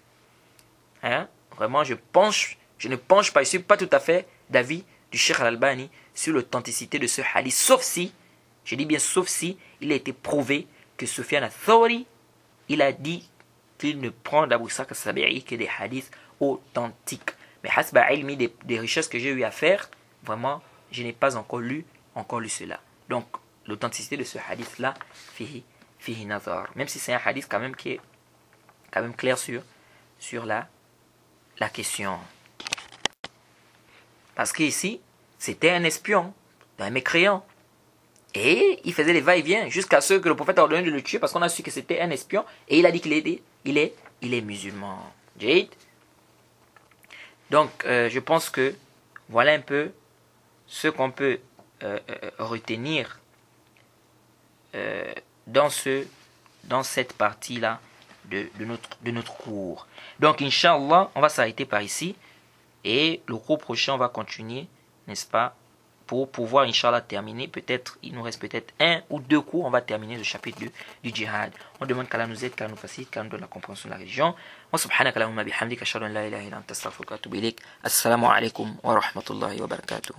Vraiment, je ne penche pas, je ne suis pas tout à fait d'avis du Cheikh Al-Albani sur l'authenticité de ce hadith. Sauf si, je dis bien sauf si, il a été prouvé que Sufyan al-Thawri, il a dit qu'il ne prend d'Abu Ishaq al-Sabi'i que des hadiths authentiques. Mais hasba ilmi des richesses que j'ai eu à faire, vraiment, je n'ai pas encore lu cela. Donc, l'authenticité de ce hadith-là, fihi nazar. Même si c'est un hadith quand même qui est quand même clair sur la question. Parce qu'ici, c'était un espion, un mécréant. Et il faisait les va-et-vient jusqu'à ce que le prophète a ordonné de le tuer parce qu'on a su que c'était un espion. Et il a dit qu'il est musulman. Jade. Donc, je pense que voilà un peu ce qu'on peut retenir dans cette partie-là de notre cours. Donc, Inch'Allah, on va s'arrêter par ici. Et le cours prochain, on va continuer, n'est-ce pas, pour pouvoir, Inch'Allah, terminer. Peut-être, il nous reste peut-être 1 ou 2 cours, on va terminer le chapitre 2 du djihad. On demande qu'Allah nous aide, qu'Allah nous facilite, qu'Allah nous donne la compréhension de la religion. Wa subhanaka Allahumma bihamdika ashhadu an la ilaha illa anta astaghfiruka wa atubu ilayk. Assalamu alaikum wa rahmatullahi wa barakatuh.